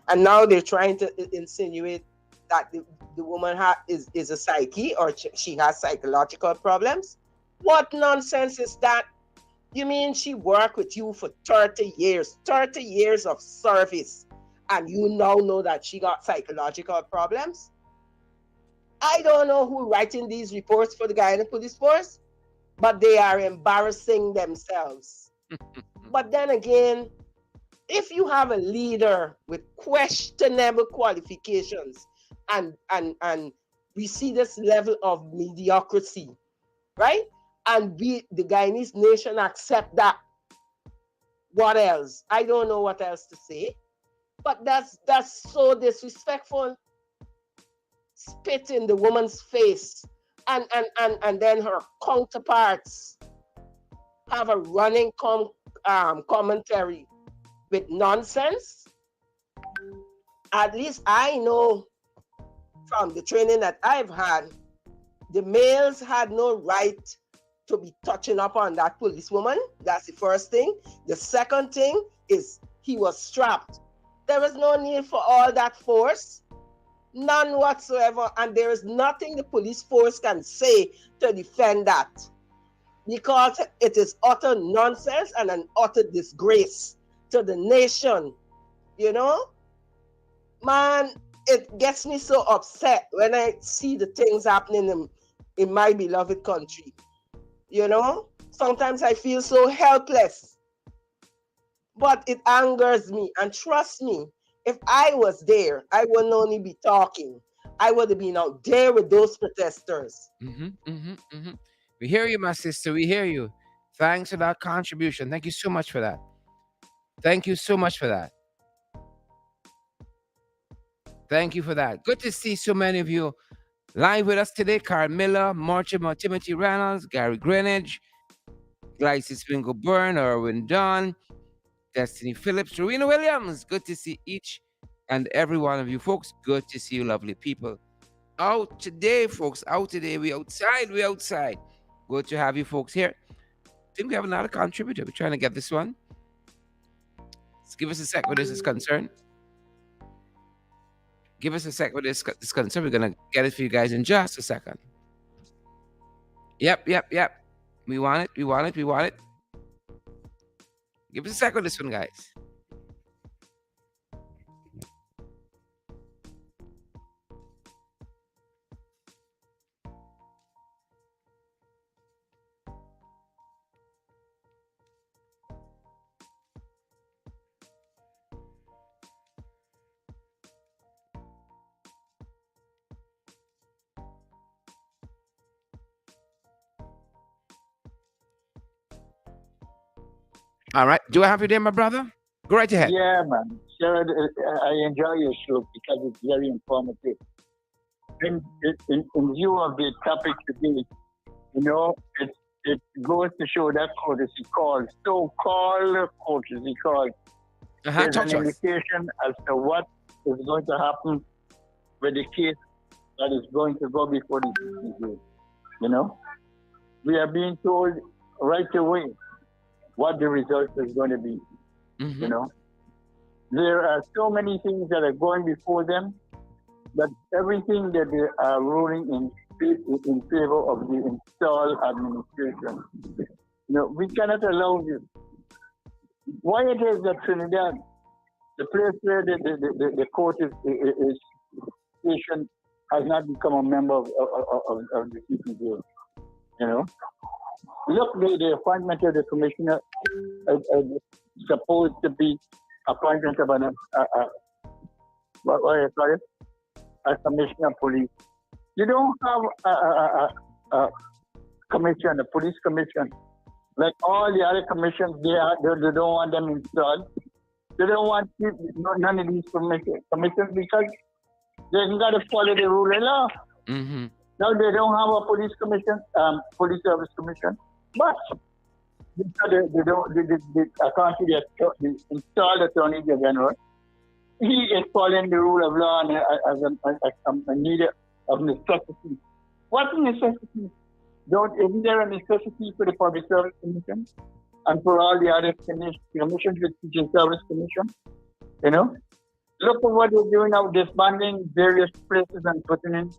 and now they're trying to insinuate that the woman is a psyche, or she has psychological problems. What nonsense is that? You mean she worked with you for 30 years, 30 years of service, and you now know that she got psychological problems? I don't know who writing these reports for the Guyana Police Force, but they are embarrassing themselves. But then again, if you have a leader with questionable qualifications, and we see this level of mediocrity, right? And we, the Guyanese nation, accept that. What else? I don't know what else to say. But that's so disrespectful. Spit in the woman's face, and then her counterparts have a running commentary with nonsense. At least I know from the training that I've had, the males had no right to be touching up on that policewoman. That's the first thing. The second thing is he was strapped. There was no need for all that force, none whatsoever. And there is nothing the police force can say to defend that, because it is utter nonsense and an utter disgrace to the nation. You know, man, it gets me so upset when I see the things happening in my beloved country. You know, sometimes I feel so helpless, but it angers me. And trust me, if I was there, I wouldn't only be talking, I would have been out there with those protesters. We hear you, my sister. We hear you. Thanks for that contribution. Thank you so much for that. Thank you so much for that. Thank you for that. Good to see so many of you live with us today. Carl Miller, Mortimer, Timothy Reynolds, Gary Greenidge, Glycis Fingal Byrne, Erwin Dunn, Destiny Phillips, Rowena Williams. Good to see each and every one of you folks. Good to see you, lovely people. Out today, folks. Out today. We outside. We outside. Good to have you folks here. I think we have another contributor. We're trying to get this one. Give us a sec where this is concerned. Give us a sec where this is concerned. We're gonna get it for you guys in just a second. Yep, yep, yep. We want it. We want it. We want it. Give us a sec with this one, guys. All right. Do I have you there, my brother? Go right ahead. Yeah, man. Sure, I enjoy your show because it's very informative. In view of the topic today, it goes to show that courtesy call, so-called courtesy call, is Talk an to us. indication as to what is going to happen with the case that is going to go before the CCJ. You know, we are being told right away what the result is going to be. Mm-hmm. You know, there are so many things that are going before them, but everything that they are ruling in favor of the installed administration. You know, we cannot allow this. Why it is that Trinidad, the place where the court is station, has not become a member of the CPJ. You know, look, the appointment of the commissioner is supposed to be appointment of what do you call it? A commissioner of police. You don't have a commission, a police commission. Like all the other commissions, they don't want them installed. They don't want none of these commissions because they got to follow the rule of law. Mm-hmm. Now they don't have a police commission, police service commission, but they don't. I can't see the installed attorney general. He is following the rule of law and as a need of necessity. What necessity? Isn't there a necessity for the Public Service Commission and for all the other commissions, the Teaching Service Commission? You know, look at what they're doing now, disbanding various places and putting in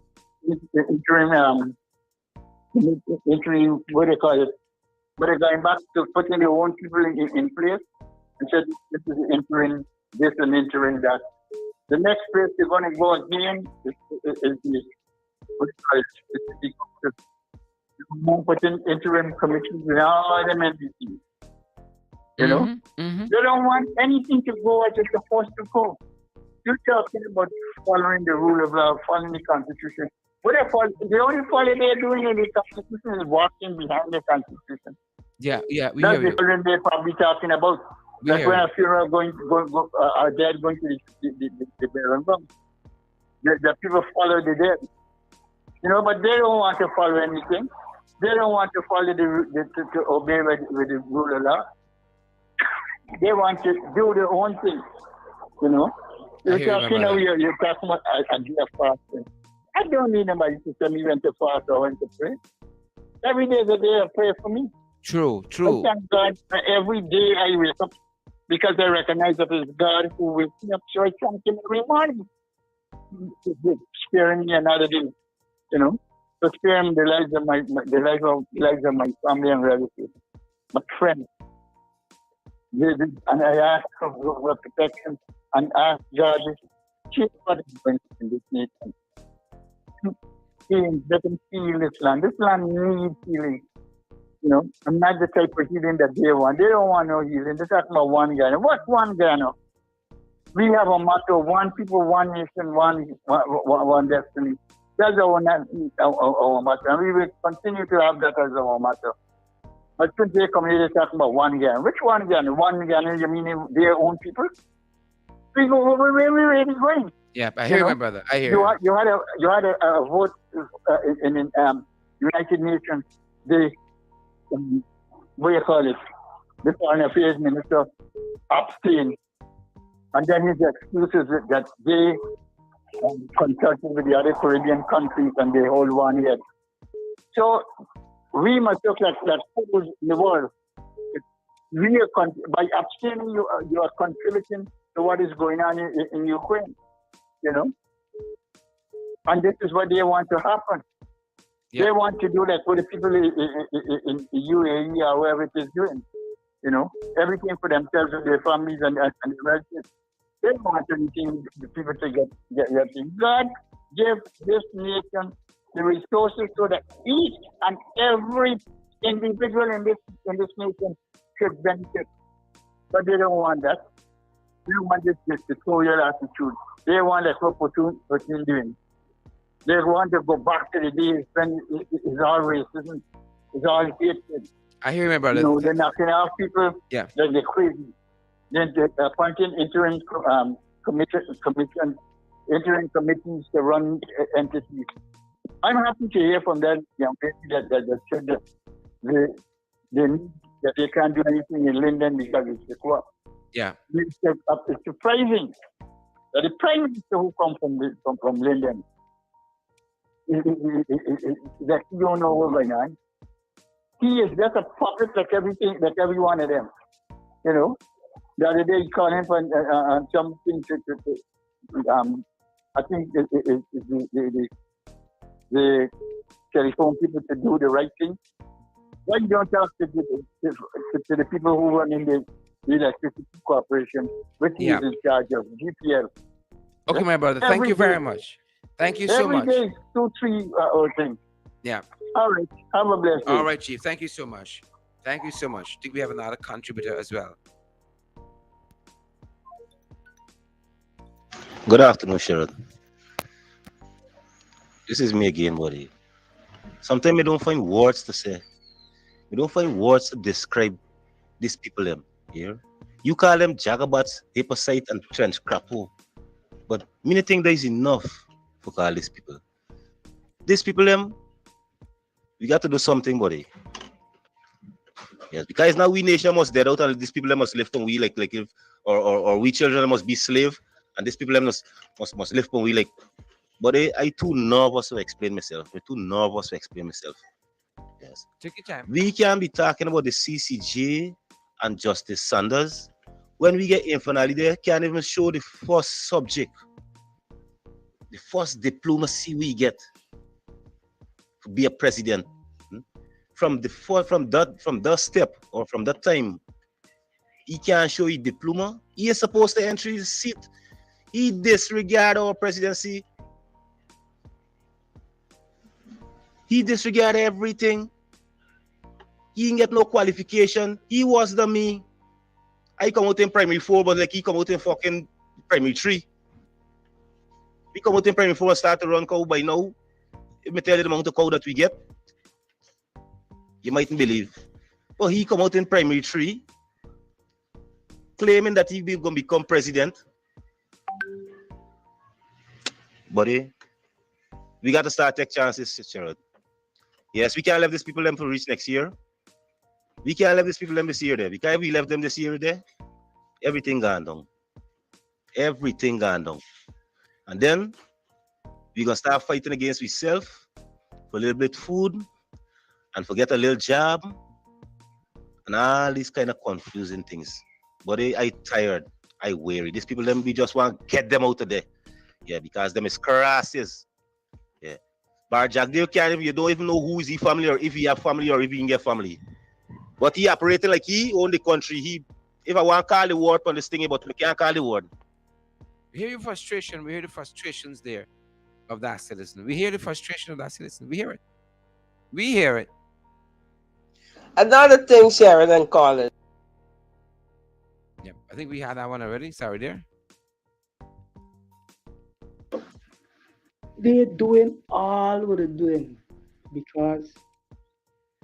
interim, what do you call it? But they're going back to putting their own people in place and said this is interim this and interim that. The next place they're going to go again is put in interim commissions with all them entities. You know? Mm-hmm. They don't want anything to go as it's supposed to go. You're talking about following the rule of law, following the Constitution. The only folly they're doing in the Constitution is walking behind the Constitution. Yeah, we That's hear the you. children they're probably talking about. We Like hear when you. a funeral our dead going to the burial ground. The people follow the dead. You know, but they don't want to follow anything. They don't want to follow to obey with the rule of law. They want to do their own thing. You know, you're talking about a day of fasting. I don't need nobody to tell me when to fast or when to pray. Every day is a day of prayer for me. True. I thank God for every day I wake up because I recognize that it's God who wakes me up. So I thank Him every morning for sparing me another day. You know, to spare me the lives of my family and relatives, my friends. And I ask for protection and ask God to change what is going on in this nation. Let them heal this land. This land needs healing. You know, I'm not the type of healing that they want. They don't want no healing. They're talking about one Ghana. What one Ghana? We have a motto: one people, one nation, one destiny. That's our motto, and we will continue to have that as our motto. But since they come here, they're talking about one Ghana. Which one Ghana? One Ghana? You mean their own people? Where we really going? Yeah, I hear you, my brother. I hear you. You had a vote in United Nations. What do you call it? The Foreign Affairs Minister abstained. And then his excuse is that they consulted with the other Caribbean countries and they hold one head. So we must look like fools in the world. We are by abstaining, you are contributing to what is going on in Ukraine. You know, and this is what they want to happen. Yeah. They want to do that for the people in UAE or wherever it is doing. You know, everything for themselves and their families and the relatives. They don't want anything the people to get things. God give this nation the resources so that each and every individual in this nation should benefit. But they don't want that. They want this dictatorial attitude. They want that what Putin doing. They want to go back to the days when it's all racism, it's all hatred. I hear you, my You brother. know, they're knocking off people. Yeah. They're crazy. Then they're appointing commission, interim committees to run entities. I'm happy to hear from that young lady that said that that they can't do anything in Linden because it's the co-op. Yeah. It's surprising that the prime minister who comes from Linden, that he don't know what's going on. He is just a puppet like every one of them. You know, the other day he called him for something I think the telephone people to do the right thing. Why you don't talk to the people who run in the electricity corporation, which is in charge of GPL? Okay, my brother. Thank you very much. Thank you so much. Every day, 2-3 things. Yeah. All right. Have a blessed day. All right, Chief. Thank you so much. Thank you so much. I think we have another contributor as well. Good afternoon, Sherrod. This is me again, buddy. Sometimes I don't find words to say. I don't find words to describe these people them here. You call them jagabats, hypocrite, and trench crapo. But many think there is enough for call these people. These people them, we got to do something, buddy. Yes, because now we nation must dead out and these people must live on we like if or we children must be slave and these people must live on we like. But I too nervous to explain myself. I'm too nervous to explain myself. Yes. Take your time. We can be talking about the CCJ and Justice Sanders. When we get infinitely there, can't even show the first subject, the first diplomacy we get to be a president. From that step or from that time, he can't show his diploma. He is supposed to enter his seat. He disregard our presidency. He disregard everything. He didn't get no qualification. He was the me. I come out in primary 4, but like he come out in fucking primary 3. We come out in primary 4 and start to run cow by now. If me tell you the amount of cow that we get, you mightn't believe. But he come out in primary 3, claiming that he will gonna become president. Buddy, we got to start take chances, Gerald. Yes, we can't let these people them to reach next year. We can't let these people them this year there. Because if we left them this year there, everything gone down. Everything gone down. And then we're gonna start fighting against ourselves for a little bit of food and forget a little job and all these kind of confusing things. But I tired, I weary. These people them we just want to get them out of there. Yeah, because them is crasses. Yeah. Bar Jack, you don't even know who is he family or if he have family or if he can get family. But he operating like he own the country. If I want to call the word on this thing, but we can't call the word. We hear your frustration. We hear the frustrations there of that citizen. We hear the frustration of that citizen. We hear it. We hear it. Another thing, Sharon and Colin. Yeah, I think we had that one already. Sorry, there. They're doing all what they're doing because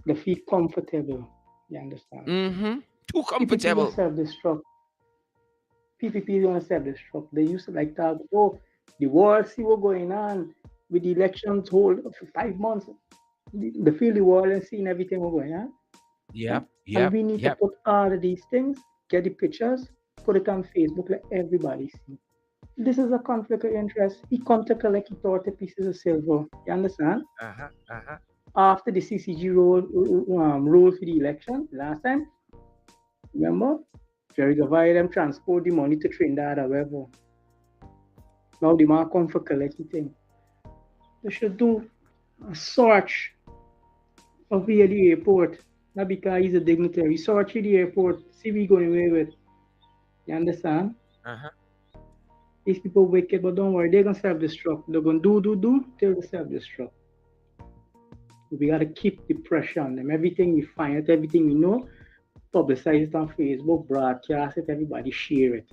they feel comfortable. You understand? Mm-hmm. Too PPP comfortable. don't self-destruct. PPP don't self-destruct. They used to like talk, oh, the war, see what's going on with the elections hold for 5 months. They feel the war and seeing everything what's going on. Yep. And we need to put all of these things, get the pictures, put it on Facebook, let everybody see. This is a conflict of interest. He come to collect 30 pieces of silver. You understand? After the CCG rule for the election last time, Remember? Jerry Gavai them transport the money to Trinidad or wherever. Now the man come for collect the thing. They should do a search of here the airport. Not because he's a dignitary. Search the airport. See we going away with. You understand? Uh-huh. These people wicked, but don't worry, they're gonna self-destruct. They're gonna do till they self-destruct. We gotta keep the pressure on them. Everything we find out, everything we know, publicize it on Facebook, broadcast it, everybody share it.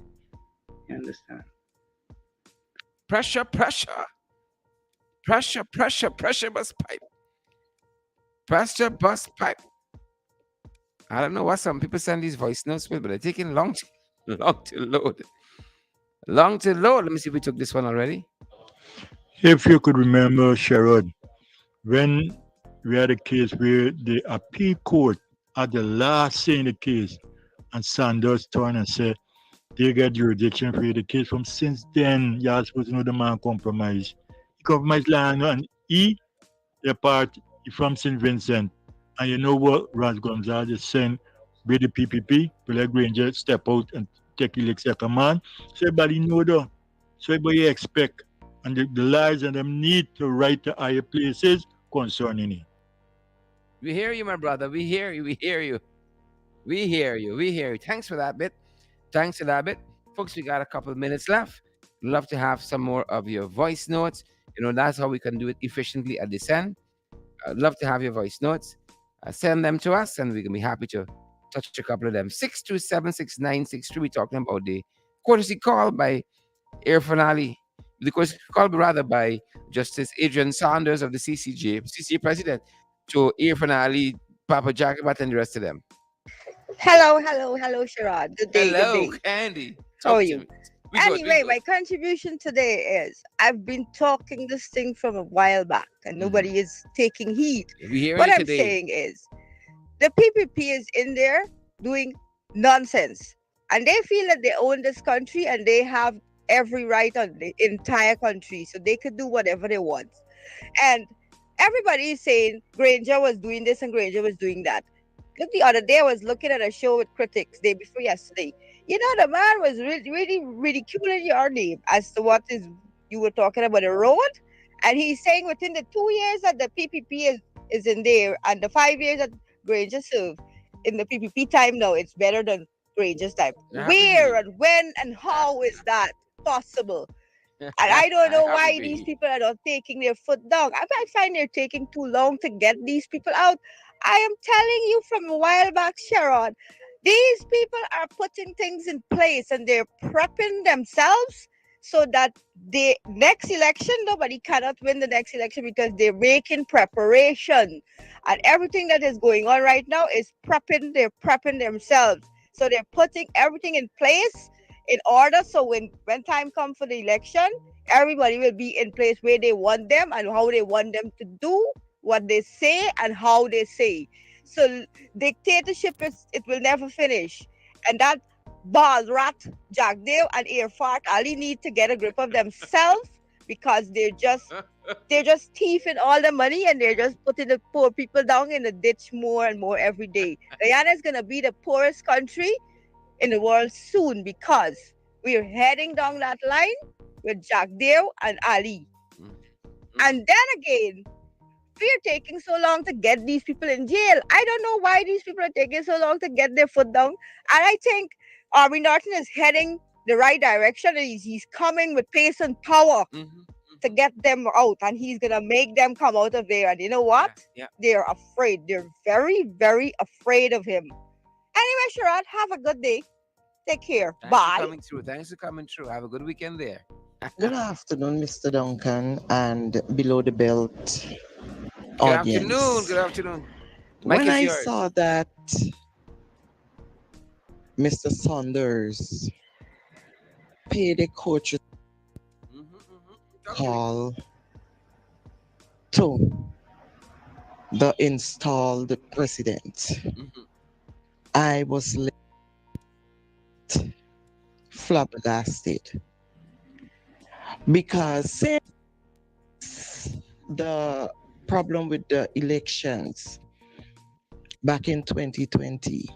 You understand? Pressure, pressure, pressure, pressure, pressure bus pipe. Pressure bus pipe. I don't know what some people send these voice notes with, but they're taking long, long to load. Long to load. Let me see if we took this one already. If you could remember, Sherrod, when we had a case where the appeal court had the last say in the case, and Sanders turned and said they get jurisdiction for the case. From since then, you're supposed to know the man compromised. He compromised land and the part from St. Vincent. And you know what Ras Gonzalez sent with the PPP, Black Ranger step out and take the second man. So everybody know though. So everybody expect. And the lies and them need to write the higher places concerning it. We hear you, my brother. We hear you. We hear you. We hear you. We hear you. Thanks for that bit. Thanks for that bit. Folks, we got a couple of minutes left. Love to have some more of your voice notes. That's how we can do it efficiently at this end. I'd love to have your voice notes. Send them to us, and we can be happy to touch a couple of them. 6276963. We're talking about the courtesy call by Air Finale. The courtesy call, rather, by Justice Adrian Saunders of the CCJ President, to Air Finale, Papa Jacobot, and the rest of them. Hello, Sharad. Good day, good Hello, day. Candy. How are Talk to you? me. We good. We Anyway, good. my contribution today is I've been talking this thing from a while back and nobody is taking heed. We hearing What you I'm today. saying is the PPP is in there doing nonsense and they feel that they own this country and they have every right on the entire country so they could do whatever they want. And everybody is saying Granger was doing this and Granger was doing that. Look, the other day I was looking at a show with critics, day before yesterday. The man was really ridiculing your name as to what is you were talking about a road, and he's saying within the 2 years that the PPP is in there and the 5 years that Granger served in the PPP time now, it's better than Granger's time. Where and when and how is that possible? And I don't know why these people are not taking their foot down. I find they're taking too long to get these people out. I am telling you from a while back, Sharon, these people are putting things in place and they're prepping themselves so that the next election, nobody cannot win the next election because they're making preparation. And everything that is going on right now is prepping, they're prepping themselves. So they're putting everything in place in order so when time comes for the election, everybody will be in place where they want them and how they want them to do what they say and how they say. So dictatorship is it will never finish. And that ball rat, Jagdev and Irfat Ali need to get a grip of themselves because they're just thieving all the money and they're just putting the poor people down in the ditch more and more every day. Guyana is gonna be the poorest country in the world soon because we're heading down that line with Jagdev and Ali. And then again, we're taking so long to get these people in jail. I don't know why these people are taking so long to get their foot down. And I think Army Norton is heading the right direction. And he's coming with pace and power to get them out. And he's going to make them come out of there. And you know what? Yeah. They're afraid. They're very, very afraid of him. Anyway, Sharad, have a good day. Take care. Thanks Bye. for coming through. Thanks for coming through. Have a good weekend there. Good afternoon, Mr. Duncan and below the belt Good afternoon. audience. Good afternoon. Mike When is I yours. saw that Mr. Saunders paid a coach call to the installed president, I was flabbergasted because since the problem with the elections back in 2020,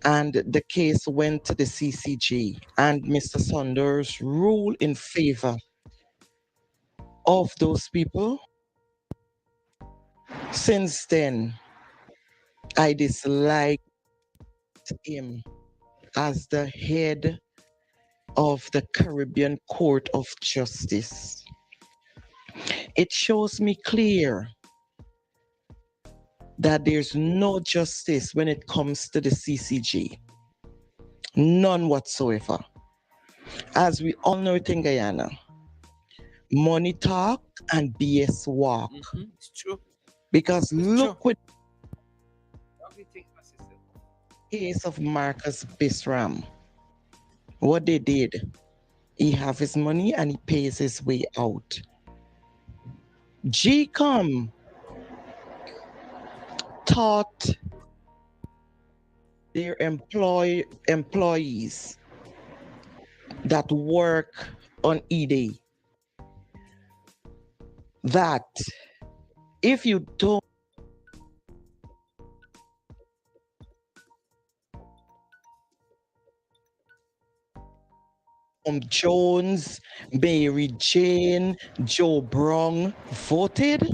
and the case went to the CCJ, and Mr. Saunders ruled in favor of those people. Since then, I dislike him as the head of the Caribbean Court of Justice. It shows me clear that there's no justice when it comes to the CCG. None whatsoever. As we all know it in Guyana, money talk and BS walk. It's true. Because It's look true. with Lovely things, my sister. the case of Marcus Bisram. What they did, he have his money and he pays his way out. GCOM taught their employees that work on E-Day that if you don't Jones, Mary Jane, Joe Brown voted,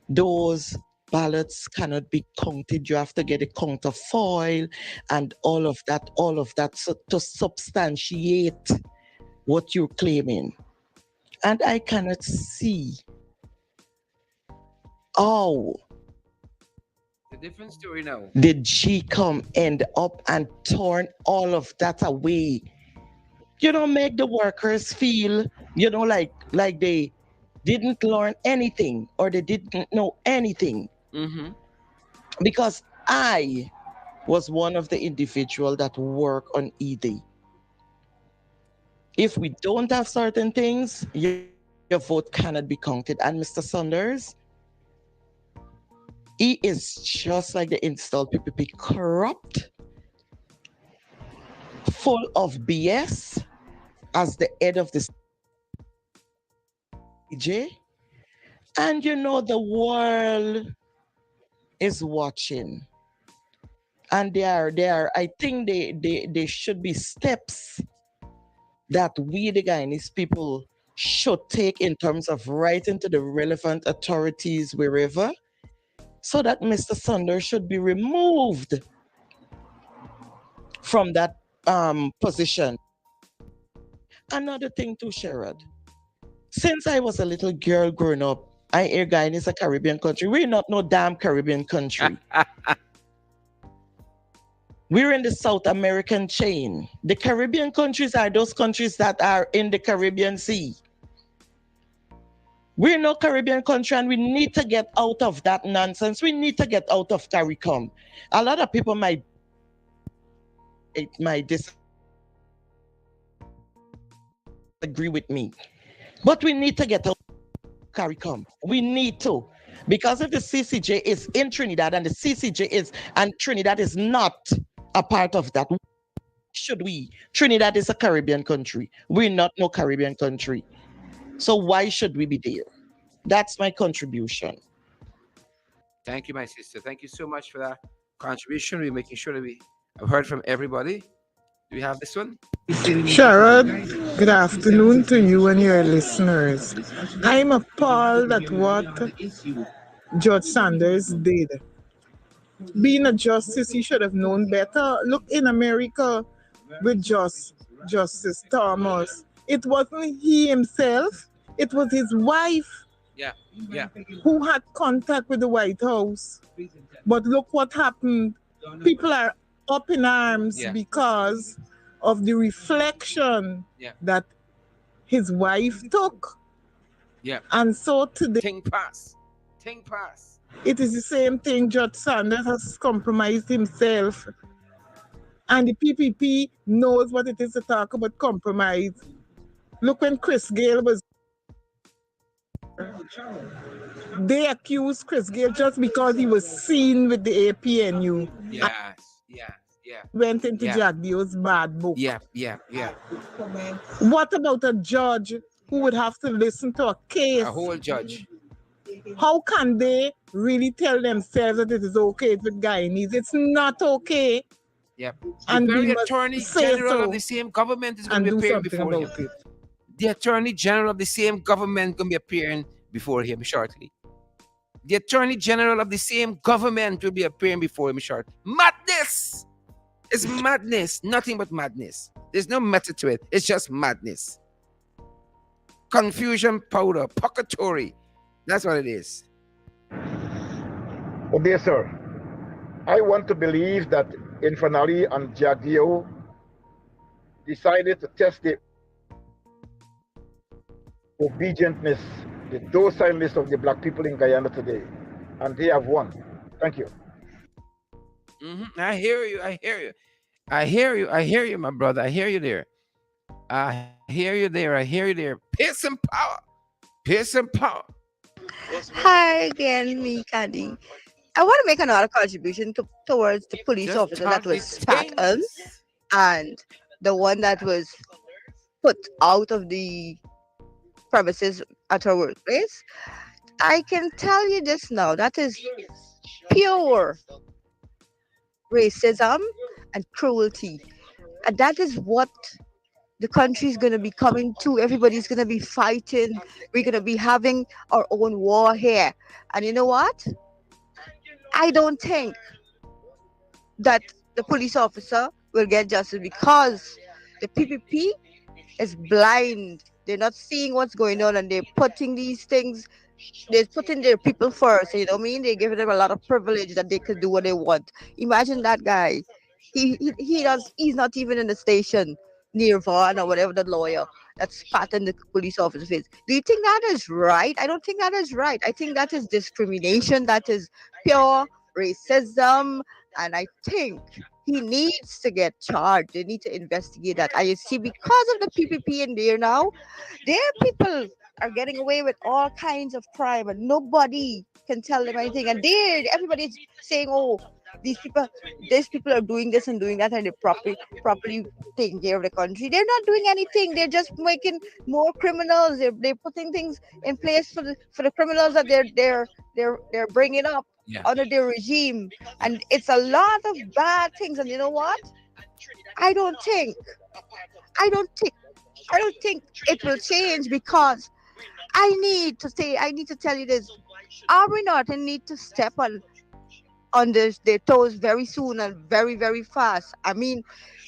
those ballots cannot be counted. You have to get a counterfoil and all of that so, to substantiate what you're claiming. And I cannot see how The different story now. did GCOM end up and turn all of that away. Make the workers feel, like they didn't learn anything or they didn't know anything. Mm-hmm. Because I was one of the individual that work on ED. If we don't have certain things, your vote cannot be counted. And Mr. Saunders, he is just like the installed PPP, corrupt, full of BS as the head of the CJ. And the world is watching. And I think they should be steps that we, the Guyanese people, should take in terms of writing to the relevant authorities wherever, so that Mr. Saunders should be removed from that position. Another thing too, Sherrod. Since I was a little girl growing up, I hear Guyana is a Caribbean country. We're not no damn Caribbean country. We're in the South American chain. The Caribbean countries are those countries that are in the Caribbean Sea. We're no Caribbean country and we need to get out of that nonsense. We need to get out of CARICOM. A lot of people might disagree with me, but we need to get out of CARICOM. We need to. Because if the CCJ is in Trinidad and the CCJ is, and Trinidad is not a part of that, should we? Trinidad is a Caribbean country. We're not no Caribbean country. So why should we be there? That's my contribution. Thank you, my sister. Thank you so much for that contribution. We're making sure that we have heard from everybody. Do we have this one? Sharad, good afternoon to you and your listeners. I'm appalled at what George Sanders did. Being a justice, he should have known better. Look, in America with Justice Thomas, it wasn't he himself, it was his wife Yeah, yeah. who had contact with the White House. But look what happened. People are up in arms because of the reflection that his wife took. Yeah. And so today, Ting pass. it is the same thing. Judge Sanders has compromised himself. And the PPP knows what it is to talk about compromise. Look, when Chris Gale was, they accused Chris Gale just because he was seen with the APNU. Yeah. Went into Jack Dio's bad book. Yeah. What about a judge who would have to listen to a case? A whole judge. How can they really tell themselves that it is okay with Guyanese? It's not okay, Yep. The and we very must attorney say general of the so same government is going to and be do appearing something before him. about it. The attorney general of the same government going to be appearing before him shortly. The attorney general of the same government will be appearing before him shortly. Madness! It's madness. Nothing but madness. There's no method to it. It's just madness. Confusion powder, purgatory. That's what it is. Oh dear sir, I want to believe that Infernali and Jadio decided to test the obedientness, the docileness of the black people in Guyana today, and they have won. Thank you. I hear you. I hear you. I hear you. I hear you, my brother. I hear you there. I hear you there. I hear you there. Peace and power. Peace and power. Hi again, me, Candy. I want to make another contribution towards the police Just officer that talk the was spat on things. and the one that was put out of the premises at her workplace. I can tell you this now. That is pure racism and cruelty. And that is what the country is going to be coming to. Everybody's going to be fighting. We're going to be having our own war here. And you know what? I don't think that the police officer will get justice because the PPP is blind. They're not seeing what's going on and they're putting these things, they're putting their people first. You know what I mean? They're giving them a lot of privilege that they could do what they want. Imagine that guy. He's not even in the station near Vaughan or whatever the lawyer that spat in the police officer's face. Do you think that is right? I don't think that is right. I think that is discrimination. That is pure racism. And I think he needs to get charged. They need to investigate that. And you see, because of the PPP in there now, their people are getting away with all kinds of crime and nobody can tell them anything. And everybody's saying, oh, these people are doing this and doing that and they're properly taking care of the country. They're not doing anything. They're just making more criminals. They're putting things in place for the criminals that they're bringing up Yeah. under their regime. And it's a lot of bad things. And you know what? I don't think I don't think I don't think it will change because I need to tell you this. Aubrey Norton need to step on their toes very soon and very, very fast. I mean,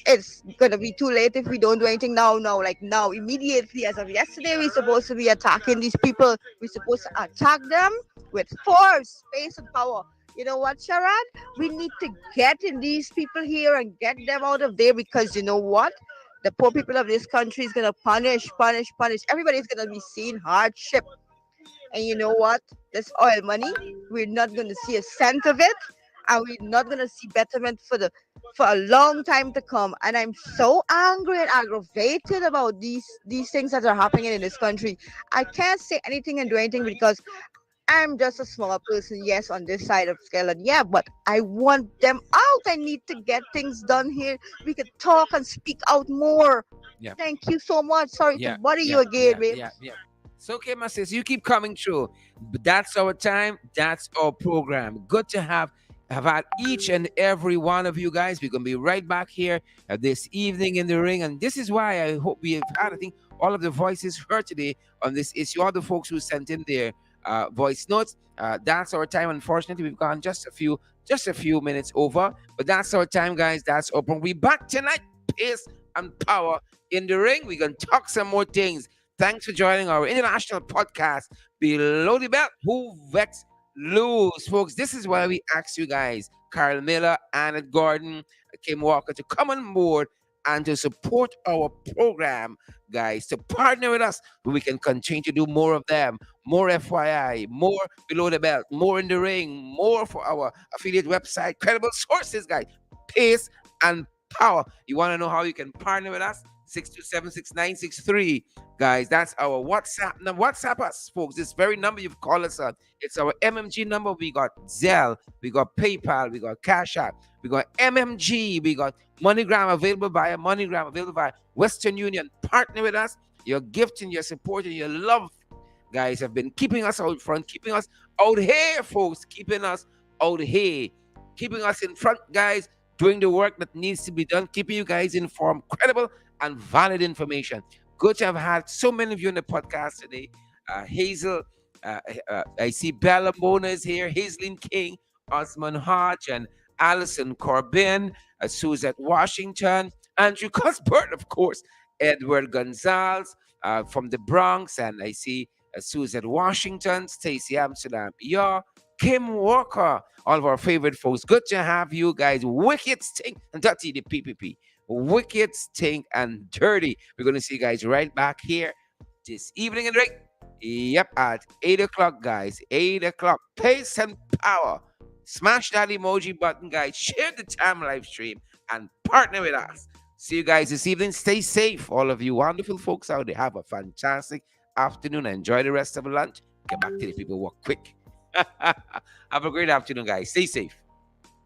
it's gonna be too late if we don't do anything now. Now, like now, immediately as of yesterday, we're supposed to be attacking these people. We're supposed to attack them with force, space, and power. You know what, Sharon? We need to get in these people here and get them out of there because you know what? The poor people of this country is gonna punish, punish, punish. Everybody's gonna be seeing hardship. And you know what? This oil money, we're not going to see a cent of it, and we're not going to see betterment for a long time to come. And I'm so angry and aggravated about these things that are happening in this country. I can't say anything and do anything because I'm just a small person, yes, on this side of scale, and yeah, but I want them out. I need to get things done here. We could talk and speak out more. Yeah. Thank you so much. Sorry to Yeah. bother you Yeah. again, Yeah. babe. Yeah. Yeah. It's okay, my sis. You keep coming through. But that's our time. That's our program. Good to have had each and every one of you guys. We're gonna be right back here this evening in the ring, and this is why I hope we have had. I think all of the voices heard today on this issue. All the folks who sent in their voice notes. That's our time. Unfortunately, we've gone just a few minutes over. But that's our time, guys. That's open. We back tonight. Pace and power in the ring. We're gonna talk some more things. Thanks for joining our international podcast, Below the Belt. Who vex lose, folks? This is why we ask you guys, Carl Miller, Anna Gordon, Kim Walker, to come on board and to support our program, guys, to partner with us so we can continue to do more of them, more FYI, more Below the Belt, more in the ring, more for our affiliate website, credible sources, guys. Pace and power. You want to know how you can partner with us? 6276963. Guys, that's our WhatsApp number. WhatsApp us, folks. This very number you've called us on. It's our MMG number. We got Zelle, we got PayPal, we got Cash App, we got MMG, we got MoneyGram available via MoneyGram available via Western Union. Partner with us. Your gift and your support and your love guys have been keeping us out front, keeping us out here, folks, keeping us out here, keeping us in front, guys, doing the work that needs to be done, keeping you guys informed, credible and valid information. Good to have had so many of you on the podcast today. Hazel, uh, I see Bella Mona is here, Hazelin King, Osman Hodge, and Alison Corbin, Suzette Washington, Andrew Cuthbert, of course, Edward Gonzalez from the Bronx, and I see Suzette Washington, Stacey Amsterdam, yeah, Kim Walker, all of our favorite folks. Good to have you guys. Wicked stink and dirty, the PPP. Wicked stink and dirty. We're going to see you guys right back here this evening and right. Yep, at 8 o'clock, guys. 8 o'clock. Pace and power. Smash that emoji button, guys. Share the time live stream and partner with us. See you guys this evening. Stay safe, all of you wonderful folks out there. Have a fantastic afternoon. Enjoy the rest of the lunch. Get back to the people work quick. Have a great afternoon, guys. Stay safe.